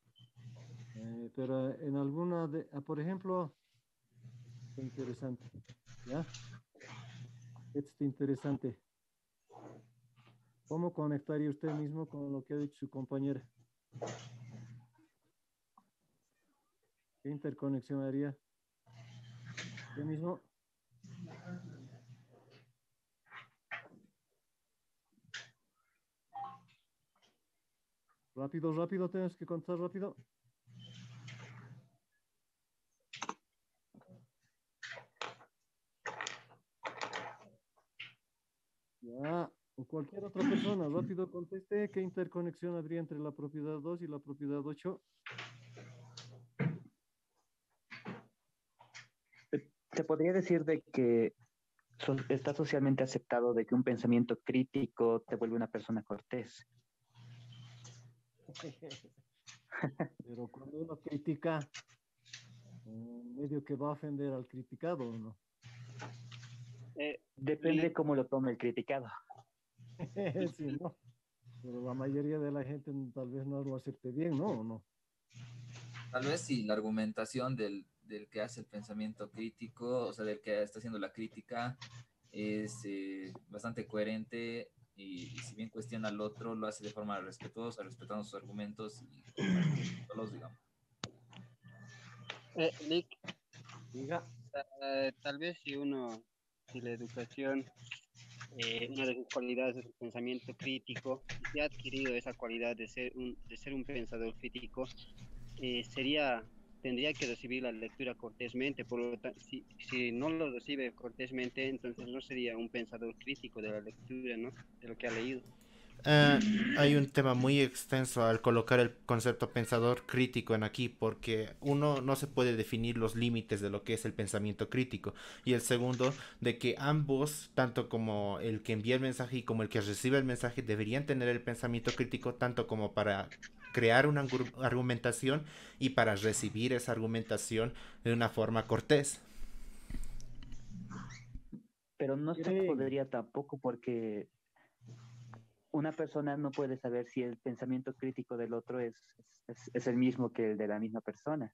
Pero en alguna de, por ejemplo, está interesante, ¿ya? Esto está interesante. ¿Cómo conectaría usted mismo con lo que ha dicho su compañera? ¿Qué interconexión haría? ¿Usted mismo? Rápido, rápido, tienes que contar rápido. Ya, o cualquier otra persona, rápido conteste, ¿qué interconexión habría entre la propiedad 2 y la propiedad 8? Se podría decir de que está socialmente aceptado de que un pensamiento crítico te vuelve una persona cortés. Pero cuando uno critica, medio que va a ofender al criticado, ¿o no? Depende cómo lo tome el criticado. Sí, ¿no? Pero la mayoría de la gente tal vez no lo acepte bien, ¿no? ¿O no? Tal vez sí, la argumentación del que hace el pensamiento crítico, o sea, del que está haciendo la crítica, es bastante coherente y si bien cuestiona al otro, lo hace de forma respetuosa, respetando sus argumentos y los digamos. Nick, diga. Tal vez si la educación, una de sus cualidades es el pensamiento crítico, y si ha adquirido esa cualidad de ser un pensador crítico, tendría que recibir la lectura cortésmente. Por lo tanto, si no lo recibe cortésmente, entonces no sería un pensador crítico de la lectura, ¿no? De lo que ha leído. Hay un tema muy extenso al colocar el concepto pensador crítico en aquí, porque uno no se puede definir los límites de lo que es el pensamiento crítico, y el segundo, de que ambos, tanto como el que envía el mensaje y como el que recibe el mensaje, deberían tener el pensamiento crítico tanto como para crear una argumentación y para recibir esa argumentación de una forma cortés. Pero no se podría tampoco, porque una persona no puede saber si el pensamiento crítico del otro es el mismo que el de la misma persona.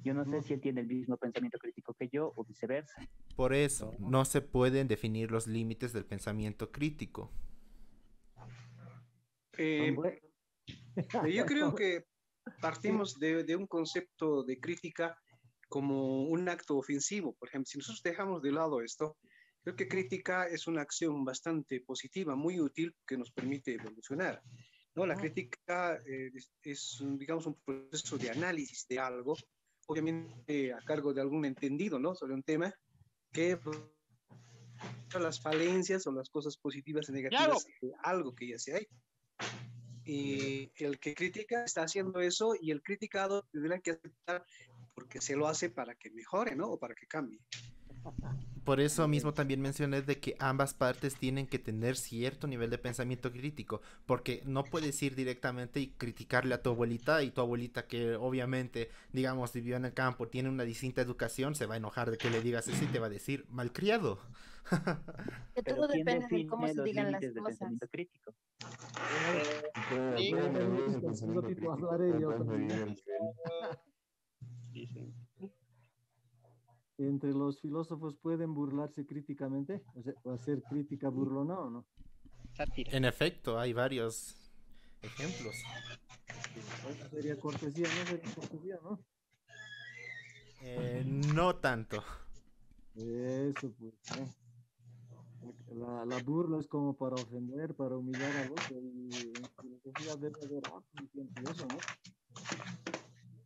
Yo no sé si él tiene el mismo pensamiento crítico que yo o viceversa. Por eso, no se pueden definir los límites del pensamiento crítico. Yo creo que partimos de un concepto de crítica como un acto ofensivo. Por ejemplo, si nosotros dejamos de lado esto, creo que crítica es una acción bastante positiva, muy útil, que nos permite evolucionar, ¿no? La crítica es, digamos, un proceso de análisis de algo, obviamente a cargo de algún entendido, ¿no? Sobre un tema que las falencias o las cosas positivas y negativas de algo que ya se ha hecho. Y el que critica está haciendo eso y el criticado tendrá que aceptar porque se lo hace para que mejore, ¿no? O para que cambie. Por eso mismo también mencioné de que ambas partes tienen que tener cierto nivel de pensamiento crítico, porque no puedes ir directamente y criticarle a tu abuelita, y tu abuelita, que obviamente, digamos, vivió en el campo, tiene una distinta educación, se va a enojar de que le digas eso y te va a decir malcriado. Que todo depende de cómo se digan las cosas. Crítico. Entre los filósofos pueden burlarse críticamente, o hacer crítica burlona, ¿o no? En efecto, hay varios ejemplos. Eso sería cortesía, ¿no? Sería cortesía, ¿no? No tanto. Eso, pues, ¿no? La burla es como para ofender, para humillar a vos, y en filosofía debe haber eso, ¿no?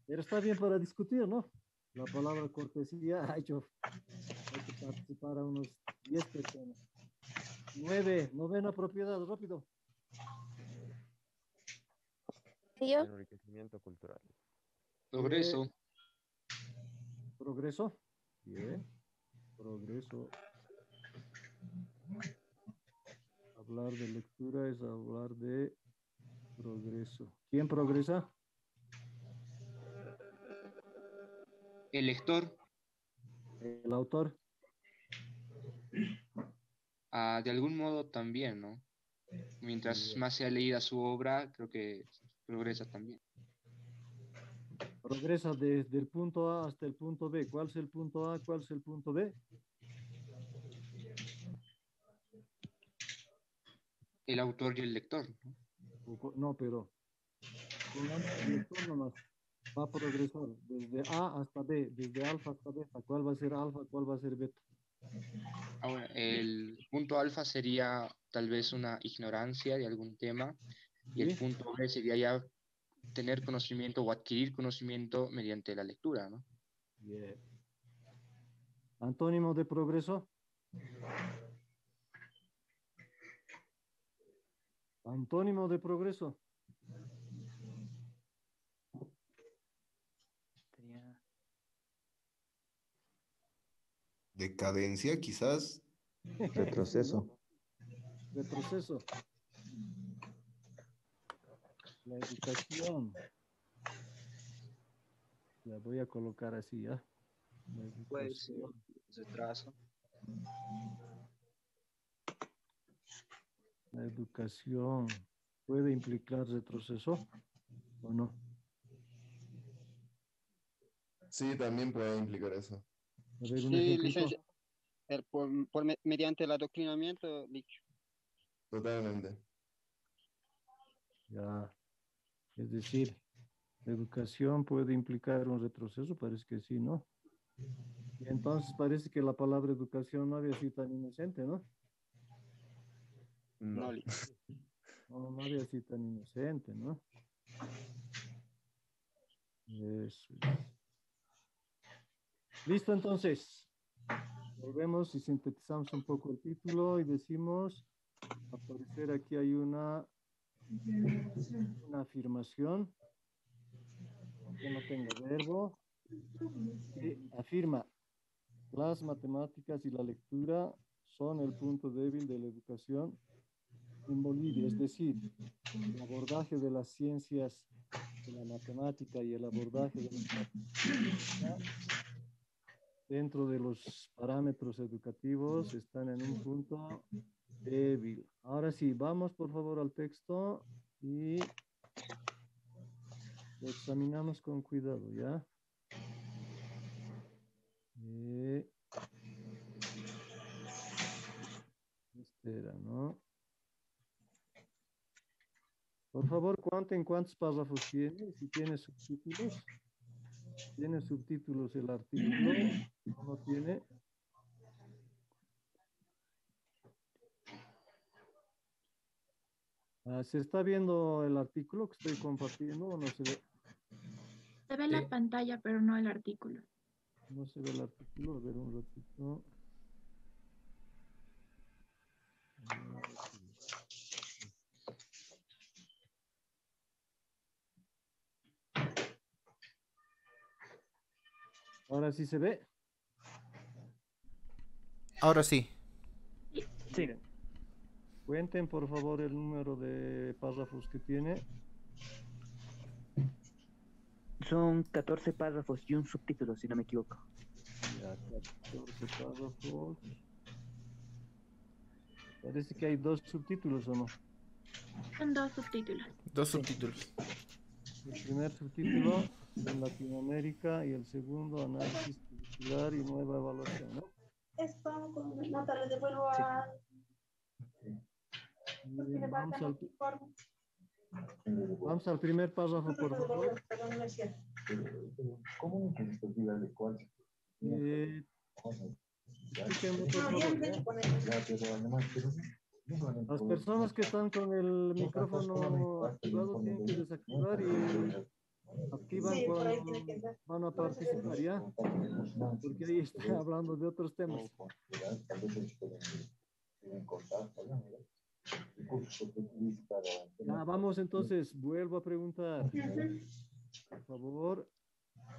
Pero está bien para discutir, ¿no? La palabra cortesía ha hecho participar a unos 10 personas. 9, novena propiedad, rápido. Enriquecimiento cultural. Progreso. Progreso. Bien. Progreso. Hablar de lectura es hablar de Progreso. ¿Quién progresa? El lector, El autor. de algún modo también, ¿no? Mientras más sea leída su obra, creo que progresa también. Progresa desde el punto A hasta el punto B. ¿Cuál es el punto A? ¿Cuál es el punto B? El autor y el lector, ¿no? No, pero pongamos el lector nomás. Va a progresar desde A hasta B, desde alfa hasta beta. ¿Cuál va a ser alfa? ¿Cuál va a ser beta? Ahora, el punto alfa sería tal vez una ignorancia de algún tema y el punto B sería ya tener conocimiento o adquirir conocimiento mediante la lectura, ¿no? Bien. Antónimo de progreso. Antónimo de progreso. Decadencia, quizás. Retroceso. Retroceso. La educación. La voy a colocar así, ¿ya? Puede ser retraso. La educación puede implicar retroceso o no. Sí, también puede implicar eso. A ver, un Sí, ejemplito. licencia. Mediante el adoctrinamiento, dicho. Totalmente. Ya. Es decir, la educación puede implicar un retroceso, parece que sí, ¿no? Y entonces parece que la palabra educación no había sido tan inocente, ¿no? No. No había sido tan inocente, ¿no? Eso es. Listo, entonces. Volvemos y sintetizamos un poco el título y decimos, al parecer aquí hay una afirmación que no tenga verbo, que afirma: las matemáticas y la lectura son el punto débil de la educación en Bolivia, es decir, el abordaje de las ciencias de la matemática y el abordaje de la matemática dentro de los parámetros educativos están en un punto débil. Ahora sí, vamos por favor al texto y lo examinamos con cuidado, ¿ya? Espera, ¿no? Por favor, cuenten cuántos párrafos tiene, si tiene subtítulos. ¿Tiene subtítulos el artículo? ¿No tiene? ¿Se está viendo el artículo que estoy compartiendo o no se ve? Se ve la pantalla, pero no el artículo. No se ve el artículo. A ver un ratito. Ahora sí se ve. Ahora sí. Sí. Cuenten por favor el número de párrafos que tiene. Son 14 párrafos y un subtítulo, si no me equivoco. Ya, 14 párrafos. Parece que hay 2 subtítulos, ¿o no? Son 2 subtítulos. 2 subtítulos. El primer subtítulo en Latinoamérica y el segundo análisis curricular y nueva evaluación, ¿no? Esto, con las notas les devuelvo a... Vamos al primer párrafo, por favor. Escuchen, por favor, las personas que están con el micrófono activado tienen que desactivar y activan cuando van a participar, ¿ya? Porque ahí está hablando de otros temas. Ya, vamos entonces, vuelvo a preguntar. Por favor.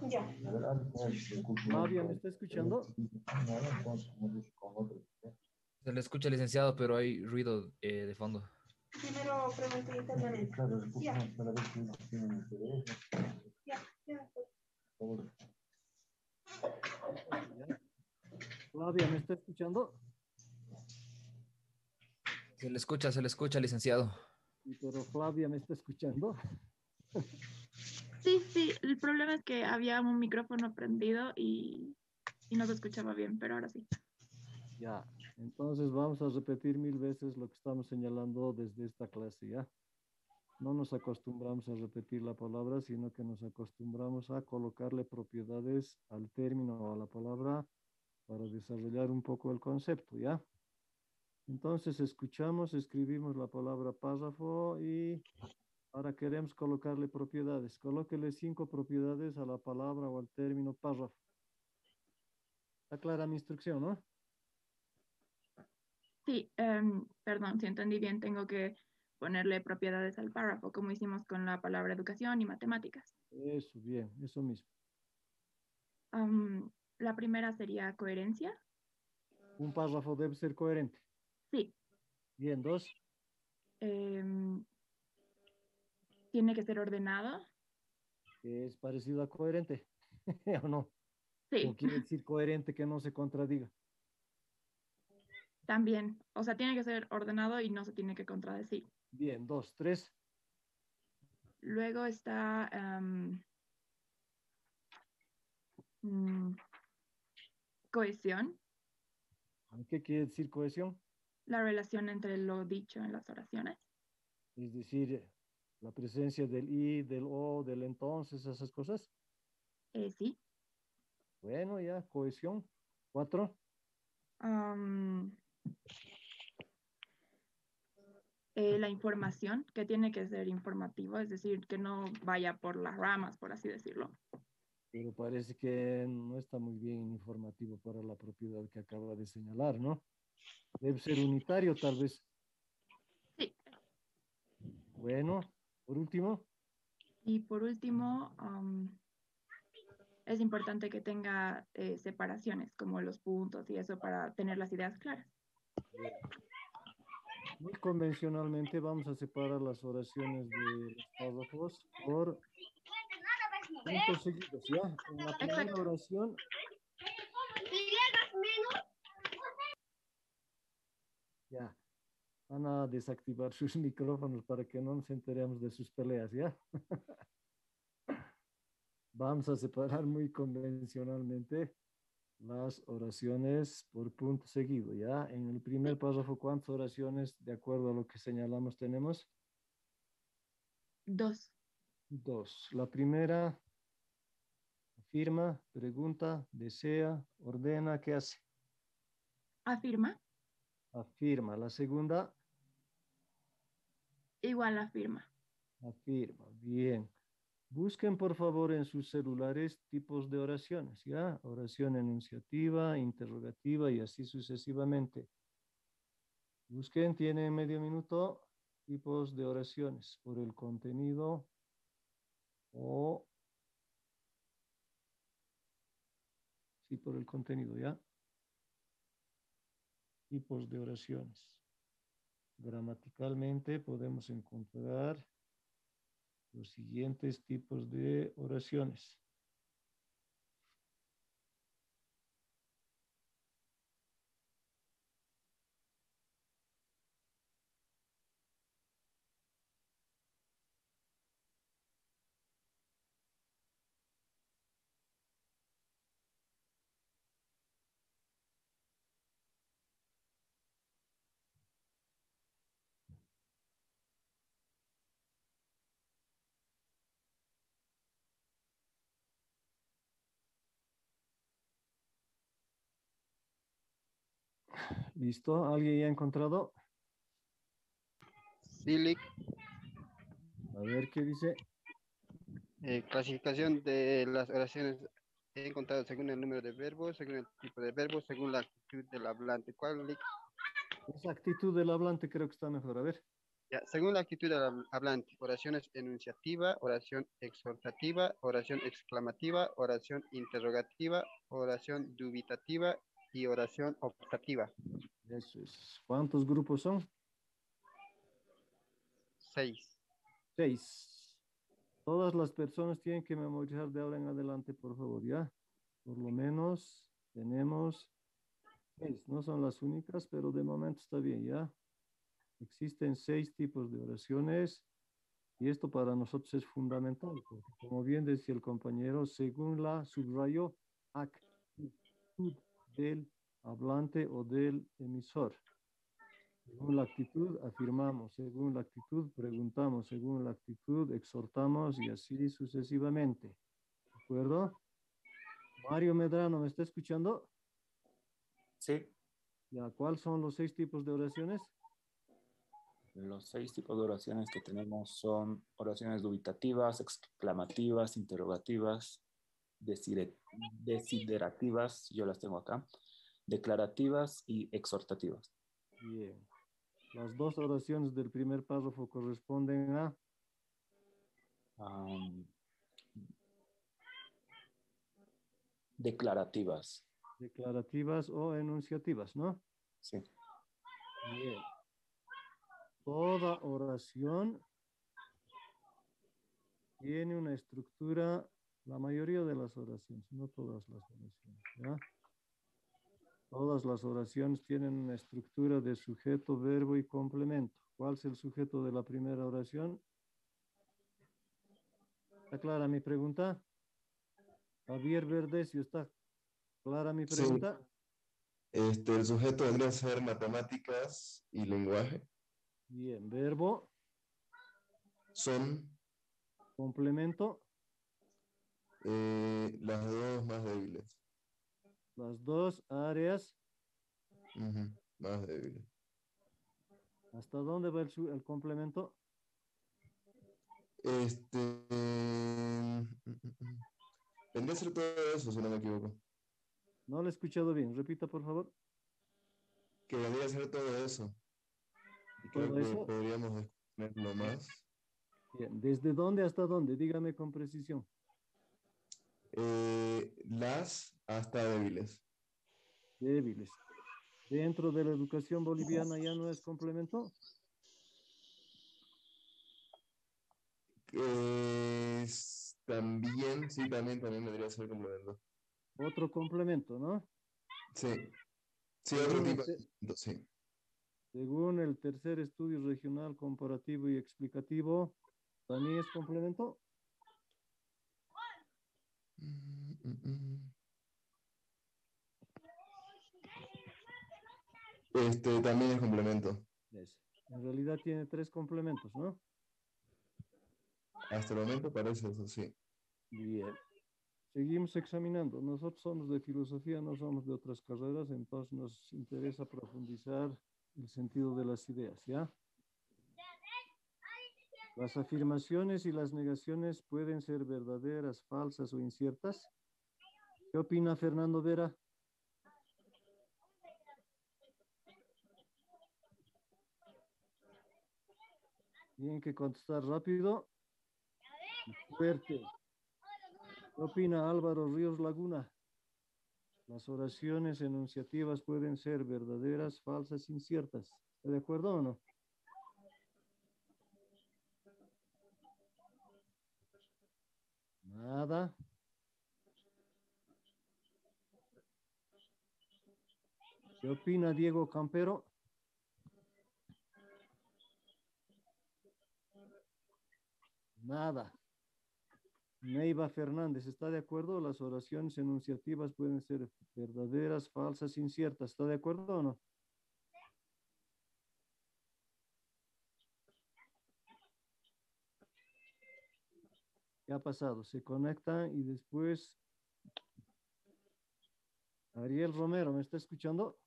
Ya. Flavia, ¿me está escuchando? Se le escucha, licenciado, pero hay ruido de fondo. Primero pregunté internamente. Ya. Ya. Flavia, ¿me está escuchando? Se le escucha, licenciado. Sí, pero Flavia, ¿me está escuchando? Sí, sí, el problema es que había un micrófono prendido y no se escuchaba bien, pero ahora sí. Ya, entonces vamos a repetir 1000 veces lo que estamos señalando desde esta clase, ¿ya? No nos acostumbramos a repetir la palabra, sino que nos acostumbramos a colocarle propiedades al término o a la palabra para desarrollar un poco el concepto, ¿ya? Entonces escuchamos, escribimos la palabra párrafo y ahora queremos colocarle propiedades. Colóquele 5 propiedades a la palabra o al término párrafo. Está clara mi instrucción, ¿no? Sí, perdón, si entendí bien, tengo que ponerle propiedades al párrafo, como hicimos con la palabra educación y matemáticas. Eso, bien, eso mismo. La primera sería coherencia. Un párrafo debe ser coherente. Sí. Bien, 2. Tiene que ser ordenado. Es parecido a coherente, ¿o no? Sí. ¿O quiere decir coherente que no se contradiga? También, o sea, tiene que ser ordenado y no se tiene que contradecir. Bien, 2, 3. Luego está cohesión. ¿Qué quiere decir cohesión? La relación entre lo dicho en las oraciones. Es decir, la presencia del y, del o, del entonces, esas cosas. Sí. Bueno, ya, cohesión. 4. La información, que tiene que ser informativo, es decir, que no vaya por las ramas, por así decirlo. Pero parece que no está muy bien informativo para la propiedad que acaba de señalar, ¿no? Debe ser unitario, tal vez. Sí. Bueno, por último. Y por último, es importante que tenga separaciones, como los puntos y eso, para tener las ideas claras. Muy convencionalmente vamos a separar las oraciones de los párrafos por puntos seguidos, ¿ya? En la primera oración. Ya. Van a desactivar sus micrófonos para que no nos enteremos de sus peleas, ¿ya? Vamos a separar muy convencionalmente las oraciones por punto seguido, ¿ya? En el primer párrafo, ¿cuántas oraciones, de acuerdo a lo que señalamos, tenemos? 2. 2. La primera, afirma, pregunta, desea, ordena, ¿qué hace? Afirma. Afirma. La segunda. Igual afirma. Afirma. Bien. Busquen por favor en sus celulares tipos de oraciones, ¿ya? Oración enunciativa, interrogativa y así sucesivamente. Busquen, tienen medio minuto, tipos de oraciones por el contenido o... Sí, por el contenido, ¿ya? Tipos de oraciones. Gramaticalmente podemos encontrar los siguientes tipos de oraciones. ¿Listo? ¿Alguien ya ha encontrado? Silic. A ver qué dice. Clasificación de las oraciones. He encontrado según el número de verbos, según el tipo de verbos, según la actitud del hablante. ¿Cuál, Lic? Esa actitud del hablante creo que está mejor. A ver. Ya, según la actitud del hablante, oraciones enunciativa, oración exhortativa, oración exclamativa, oración interrogativa, oración dubitativa y oración optativa. Eso es. ¿Cuántos grupos son? 6. 6. Todas las personas tienen que memorizar de ahora en adelante, por favor, ¿ya? Por lo menos tenemos 6. No son las únicas, pero de momento está bien, ¿ya? Existen 6 tipos de oraciones y esto para nosotros es fundamental, porque como bien decía el compañero, según la subrayó actitud del hablante o del emisor. Según la actitud afirmamos, según la actitud preguntamos, según la actitud exhortamos y así sucesivamente. ¿De acuerdo? Mario Medrano, ¿me está escuchando? Sí. Ya, ¿cuáles son los 6 tipos de oraciones? Los 6 tipos de oraciones que tenemos son oraciones dubitativas, exclamativas, interrogativas, desiderativas, yo las tengo acá, declarativas y exhortativas. Bien. Las 2 oraciones del primer párrafo corresponden a declarativas. declarativas o enunciativas, ¿no? Sí. Bien. Toda oración tiene una estructura, la mayoría de las oraciones, no todas las oraciones, ¿ya? Todas las oraciones tienen una estructura de sujeto, verbo y complemento. ¿Cuál es el sujeto de la primera oración? ¿Está clara mi pregunta? Javier Verdecio, ¿está clara mi pregunta? Sí. El sujeto vendría a ser matemáticas y lenguaje. Bien, verbo. Son. Complemento. Las dos más débiles. Las 2 áreas. Más débiles. ¿Hasta dónde va el complemento? Vendría a ser todo eso, si no me equivoco. No lo he escuchado bien. Repita, por favor. Que vendría a ser todo eso. Y creo que podríamos exponerlo más. Bien. ¿Desde dónde hasta dónde? Dígame con precisión. Las hasta débiles. Débiles. ¿Dentro de la educación boliviana ya no es complemento? También, sí, también vendría a ser complemento. Otro complemento, ¿no? Sí. Sí, otro tipo de complemento, sí. Según el tercer estudio regional comparativo y explicativo, ¿también es complemento? También es complemento. En realidad tiene 3 complementos, ¿no? Hasta el momento parece eso, sí. Bien. Seguimos examinando. Nosotros somos de filosofía, no somos de otras carreras, entonces nos interesa profundizar el sentido de las ideas, ¿ya? Las afirmaciones y las negaciones pueden ser verdaderas, falsas o inciertas. ¿Qué opina Fernando Vera? Tienen que contestar rápido y fuerte. ¿Qué opina Álvaro Ríos Laguna? Las oraciones enunciativas pueden ser verdaderas, falsas, inciertas. ¿Está de acuerdo o no? Nada. ¿Qué opina Diego Campero? Nada. Neiva Fernández, ¿está de acuerdo? Las oraciones enunciativas pueden ser verdaderas, falsas, inciertas. ¿Está de acuerdo o no? ¿Qué ha pasado? Se conectan y después... Ariel Romero, ¿me está escuchando?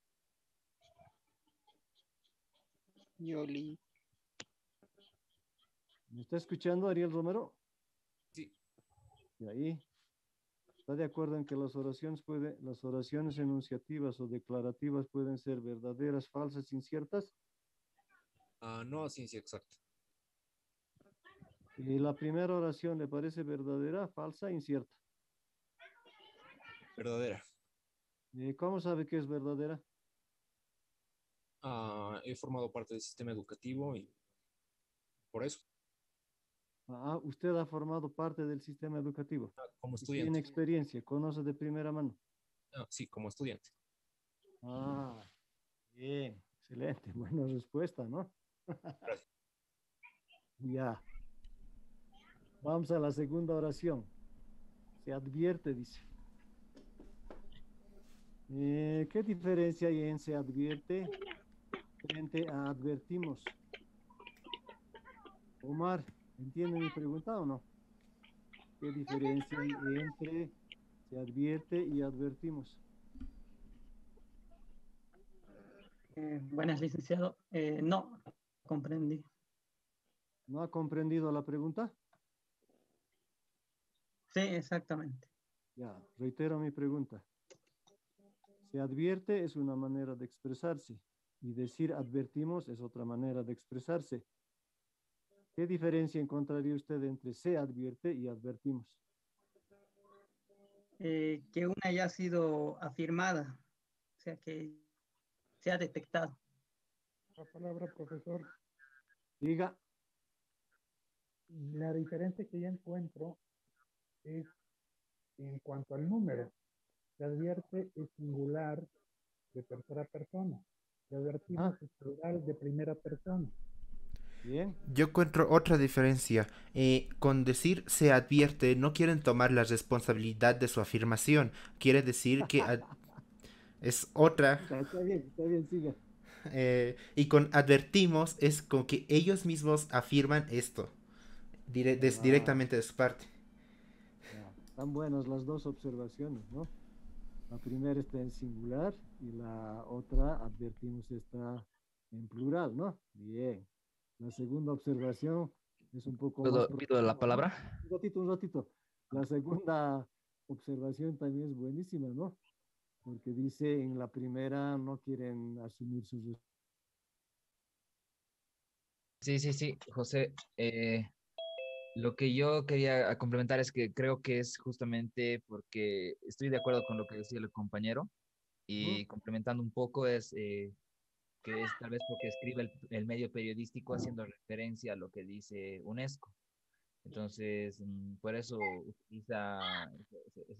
Yoli. ¿Me está escuchando Ariel Romero? Sí. ¿Y ahí? ¿Está de acuerdo en que las oraciones enunciativas o declarativas pueden ser verdaderas, falsas, inciertas? No, ciencia exacta. ¿Y la primera oración le parece verdadera, falsa, incierta? Verdadera. ¿Y cómo sabe que es verdadera? He formado parte del sistema educativo y por eso, Usted ha formado parte del sistema educativo. como Y tiene estudiante. experiencia, conoce de primera mano. Sí, como estudiante. Bien, excelente, buena respuesta, ¿no? Ya. Vamos a la segunda oración. Se advierte, dice. ¿Qué diferencia hay en se advierte frente a advertimos? Omar, ¿entiende mi pregunta o no? ¿Qué diferencia hay entre se advierte y advertimos? Buenas, licenciado. No, comprendí. ¿No ha comprendido la pregunta? Sí, exactamente. Ya, reitero mi pregunta. Se advierte es una manera de expresarse y decir advertimos es otra manera de expresarse. ¿Qué diferencia encontraría usted entre se advierte y advertimos? Que una ya ha sido afirmada, o sea que se ha detectado. La palabra, profesor. Diga. La diferencia que yo encuentro es en cuanto al número. Se advierte es singular de tercera persona. Se advertimos es plural de primera persona. Bien. Yo encuentro otra diferencia. Con decir se advierte, no quieren tomar la responsabilidad de su afirmación. Quiere decir que es otra. Está bien, siga. Y con advertimos es con que ellos mismos afirman esto directamente de su parte. Están buenas las dos observaciones, ¿no? La primera está en singular y la otra, advertimos, está en plural, ¿no? Bien. La segunda observación es un poco más... ¿Pido la palabra? ¿No? Un ratito. La segunda observación también es buenísima, ¿no? Porque dice en la primera no quieren asumir sus... Sí, José. Lo que yo quería complementar es que creo que es justamente porque estoy de acuerdo con lo que decía el compañero y complementando un poco es que es tal vez porque escribe el medio periodístico haciendo referencia a lo que dice UNESCO. Entonces, por eso utiliza,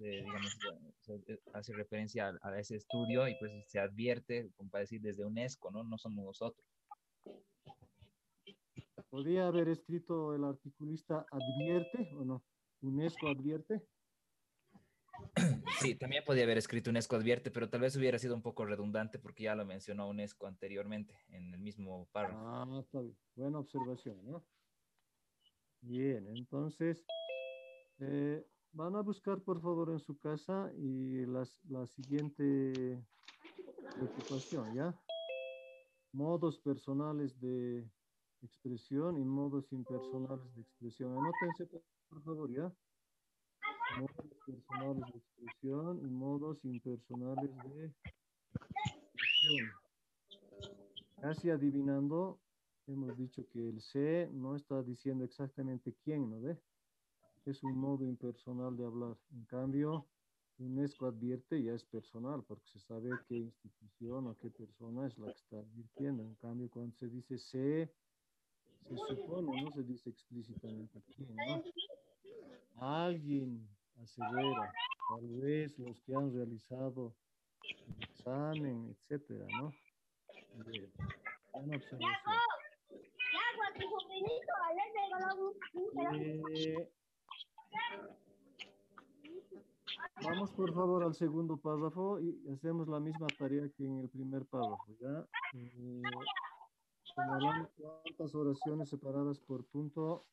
digamos, hace referencia a ese estudio y pues se advierte, como para decir, desde UNESCO, ¿no? No somos nosotros. ¿Podría haber escrito el articulista advierte o no? UNESCO advierte. Sí, también podía haber escrito UNESCO advierte, pero tal vez hubiera sido un poco redundante porque ya lo mencionó UNESCO anteriormente en el mismo párrafo. Está bien. Buena observación, ¿no? Bien, entonces van a buscar por favor en su casa y la siguiente preocupación, ¿ya? Modos personales de expresión y modos impersonales de expresión. Anótense por favor, ¿ya? Modos personales de expresión y modos impersonales de expresión. Casi adivinando, hemos dicho que el se no está diciendo exactamente quién, ¿no ve? Es un modo impersonal de hablar. En cambio, UNESCO advierte ya es personal, porque se sabe qué institución o qué persona es la que está advirtiendo. En cambio, cuando se dice se supone, no se dice explícitamente quién, ¿no? Alguien asevera, tal vez los que han realizado el examen, etcétera, ¿no? Bien. Buena observación. Vamos por favor al segundo párrafo y hacemos la misma tarea que en el primer párrafo, ¿ya? Señalamos cuántas oraciones separadas por punto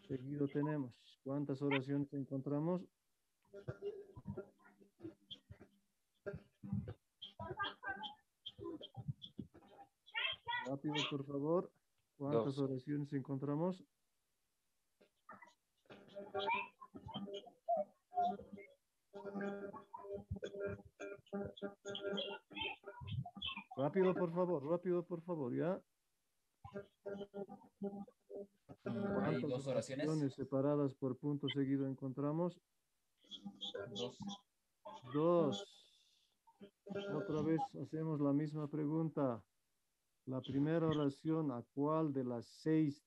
seguido tenemos. ¿Cuántas oraciones encontramos? Rápido, por favor. ¿Cuántas oraciones encontramos? Rápido, por favor, ¿ya? Hay ¿Cuántas dos oraciones separadas por punto seguido encontramos? Dos. Otra vez hacemos la misma pregunta. La primera oración, ¿a cuál de los 6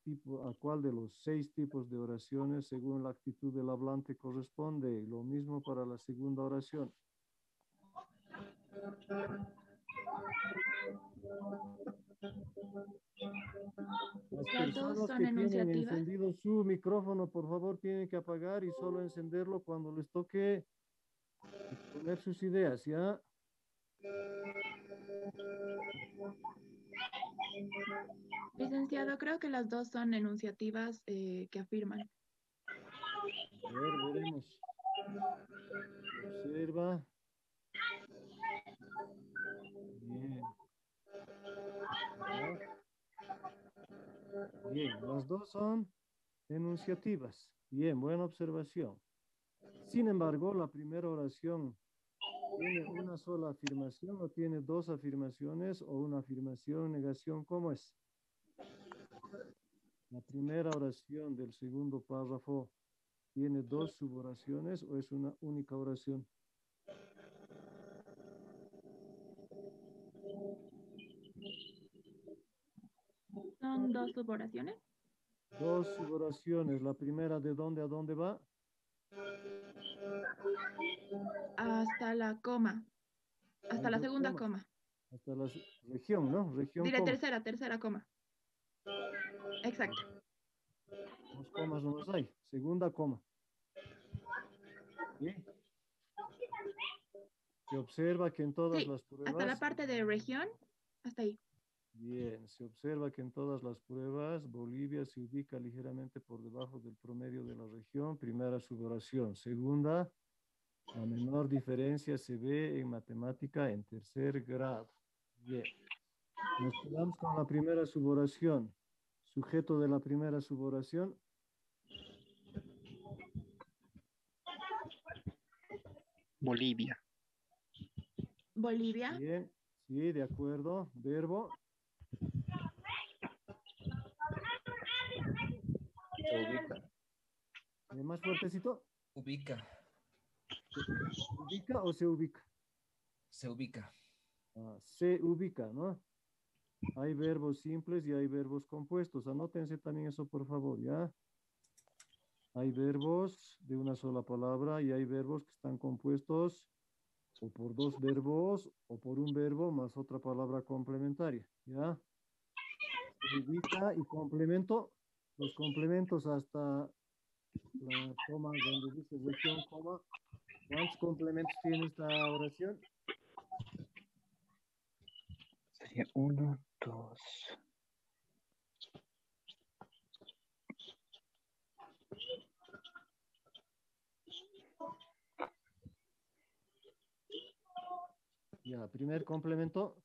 tipos de oraciones según la actitud del hablante corresponde? Lo mismo para la segunda oración. Las Las dos personas son que tienen enunciativas. encendido su micrófono, por favor, tienen que apagar y solo encenderlo cuando les toque exponer sus ideas, ¿ya? Licenciado, creo que las dos son enunciativas que afirman. A ver, veremos. Observa. Bien. ¿Ya? Bien, las dos son enunciativas. Bien, buena observación. Sin embargo, la primera oración tiene una sola afirmación o tiene dos afirmaciones o una afirmación, negación, ¿cómo es? La primera oración del segundo párrafo tiene dos suboraciones o es una única oración. ¿Son dos suboraciones? Dos suboraciones. La primera, ¿de dónde a dónde va? Hasta la coma. Hasta Hay la dos segunda comas. coma. Hasta la región, ¿no? Región, Diré coma. tercera coma. Exacto. Dos comas no las hay. Segunda coma. ¿Sí? Se observa que en todas Sí, las hasta la pruebas, parte de región, hasta ahí. bien, se observa que en todas las pruebas Bolivia se ubica ligeramente por debajo del promedio de la región. Primera suboración. Segunda, la menor diferencia se ve en matemática en tercer grado. Bien. Nos quedamos con la primera suboración. Sujeto de la primera suboración. Bolivia. Bolivia. Bien, sí, de acuerdo. Verbo. Se ubica. Más fuertecito. Ubica. ¿Se ubica o se ubica? Se ubica. Se ubica, ¿no? Hay verbos simples y hay verbos compuestos. Anótense también eso, por favor, ¿ya? Hay verbos de una sola palabra y hay verbos que están compuestos o por dos verbos o por un verbo más otra palabra complementaria, ¿ya? Se ubica y complemento. Los complementos hasta la coma donde dice región, coma. ¿Cuántos complementos tiene esta oración? Sería 1, 2. Ya, primer complemento.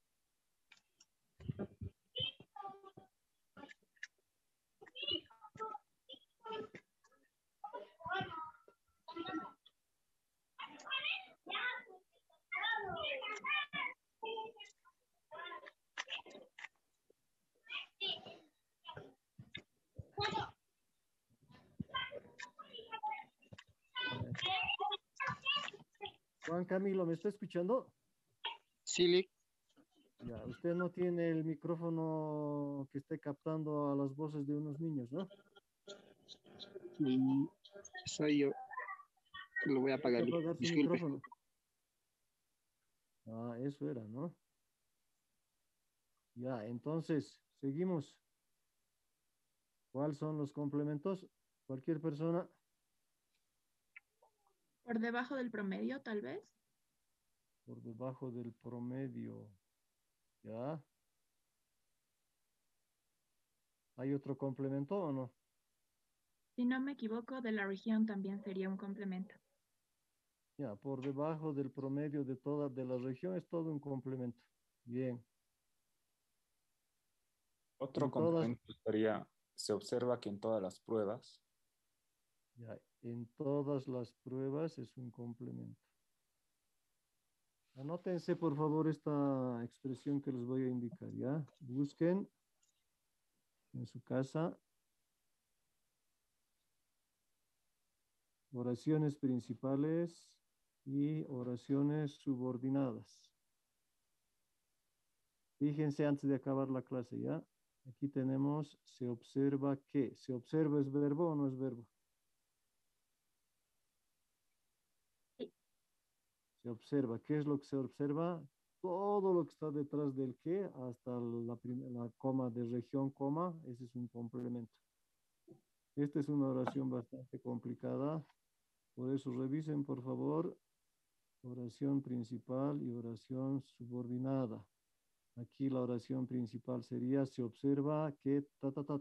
Juan Camilo, ¿me está escuchando? Sí, Lick. Ya, usted no tiene el micrófono que esté captando a las voces de unos niños, ¿no? Soy yo. Lo voy a apagar. Hay que apagar su Disculpe. micrófono. Ah, eso era, ¿no? Ya, entonces, seguimos. ¿Cuáles son los complementos? Cualquier persona. Por debajo del promedio, tal vez. Por debajo del promedio. ¿Ya? ¿Hay otro complemento o no? Si no me equivoco, de la región también sería un complemento. Ya, por debajo del promedio de toda de la región es todo un complemento. Bien. Otro En todas, complemento sería, se observa que en todas las pruebas. ya, en todas las pruebas es un complemento. Anótense, por favor, esta expresión que les voy a indicar, ¿ya? Busquen en su casa oraciones principales y oraciones subordinadas. Fíjense antes de acabar la clase, ¿ya? Aquí tenemos, se observa que. ¿Se observa es verbo o no es verbo? Se observa. ¿Qué es lo que se observa? Todo lo que está detrás del que, hasta la coma de región, coma, ese es un complemento. Esta es una oración bastante complicada, por eso revisen, por favor, oración principal y oración subordinada. Aquí la oración principal sería, se observa que,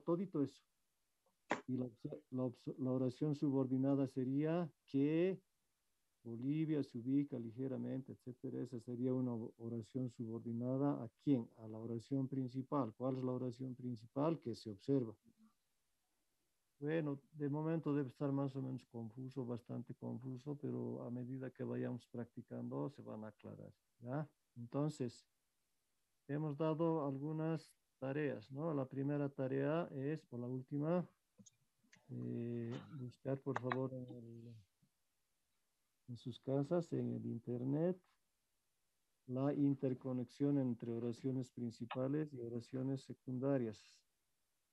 todito eso. Y la oración subordinada sería que Bolivia se ubica ligeramente, etcétera. Esa sería una oración subordinada. ¿A quién? A la oración principal. ¿Cuál es la oración principal? Que se observa. Bueno, de momento debe estar más o menos confuso, bastante confuso, pero a medida que vayamos practicando se van a aclarar, ¿ya? Entonces, hemos dado algunas tareas, ¿no? La primera tarea es, o la última, buscar por favor en sus casas, en el internet, la interconexión entre oraciones principales y oraciones secundarias.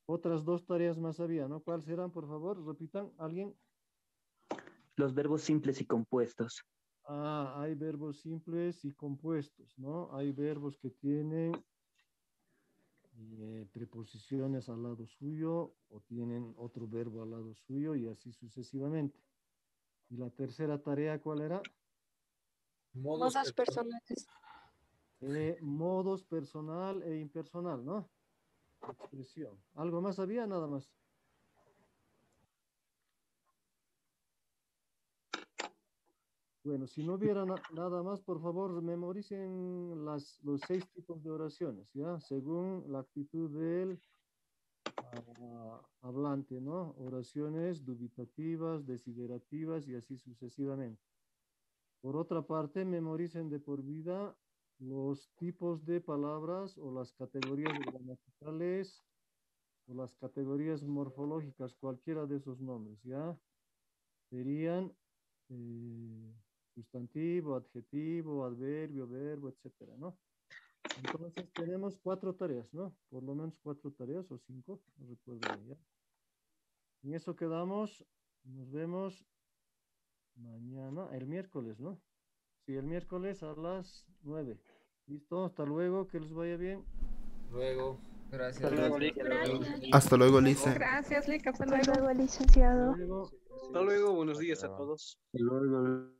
Otras dos tareas más había, ¿no? ¿Cuáles serán, por favor? Repitan, ¿alguien? Los verbos simples y compuestos. Ah, hay verbos simples y compuestos, ¿no? Hay verbos que tienen preposiciones al lado suyo o tienen otro verbo al lado suyo y así sucesivamente. ¿Y la tercera tarea cuál era? Modos personales. Modos personal e impersonal, ¿no? Expresión. ¿Algo más había? Nada más. Bueno, si no hubiera nada más, por favor, memoricen los 6 tipos de oraciones, ¿ya? Según la actitud del hablante, ¿no? Oraciones dubitativas, desiderativas y así sucesivamente. Por otra parte, memoricen de por vida los tipos de palabras o las categorías gramaticales o las categorías morfológicas, cualquiera de esos nombres, ¿ya? Serían sustantivo, adjetivo, adverbio, verbo, etcétera, ¿no? Entonces tenemos 4 tareas, ¿no? Por lo menos 4 tareas o 5, no recuerdo bien, ¿ya? En eso quedamos, nos vemos mañana, el miércoles, ¿no? Sí, el miércoles a las 9. ¿Listo? Hasta luego, que les vaya bien. Luego. Gracias. Hasta luego, Lic. Hasta luego, Lice. Gracias, Lic. Hasta luego, licenciado. Hasta luego, buenos días a todos. Hasta luego.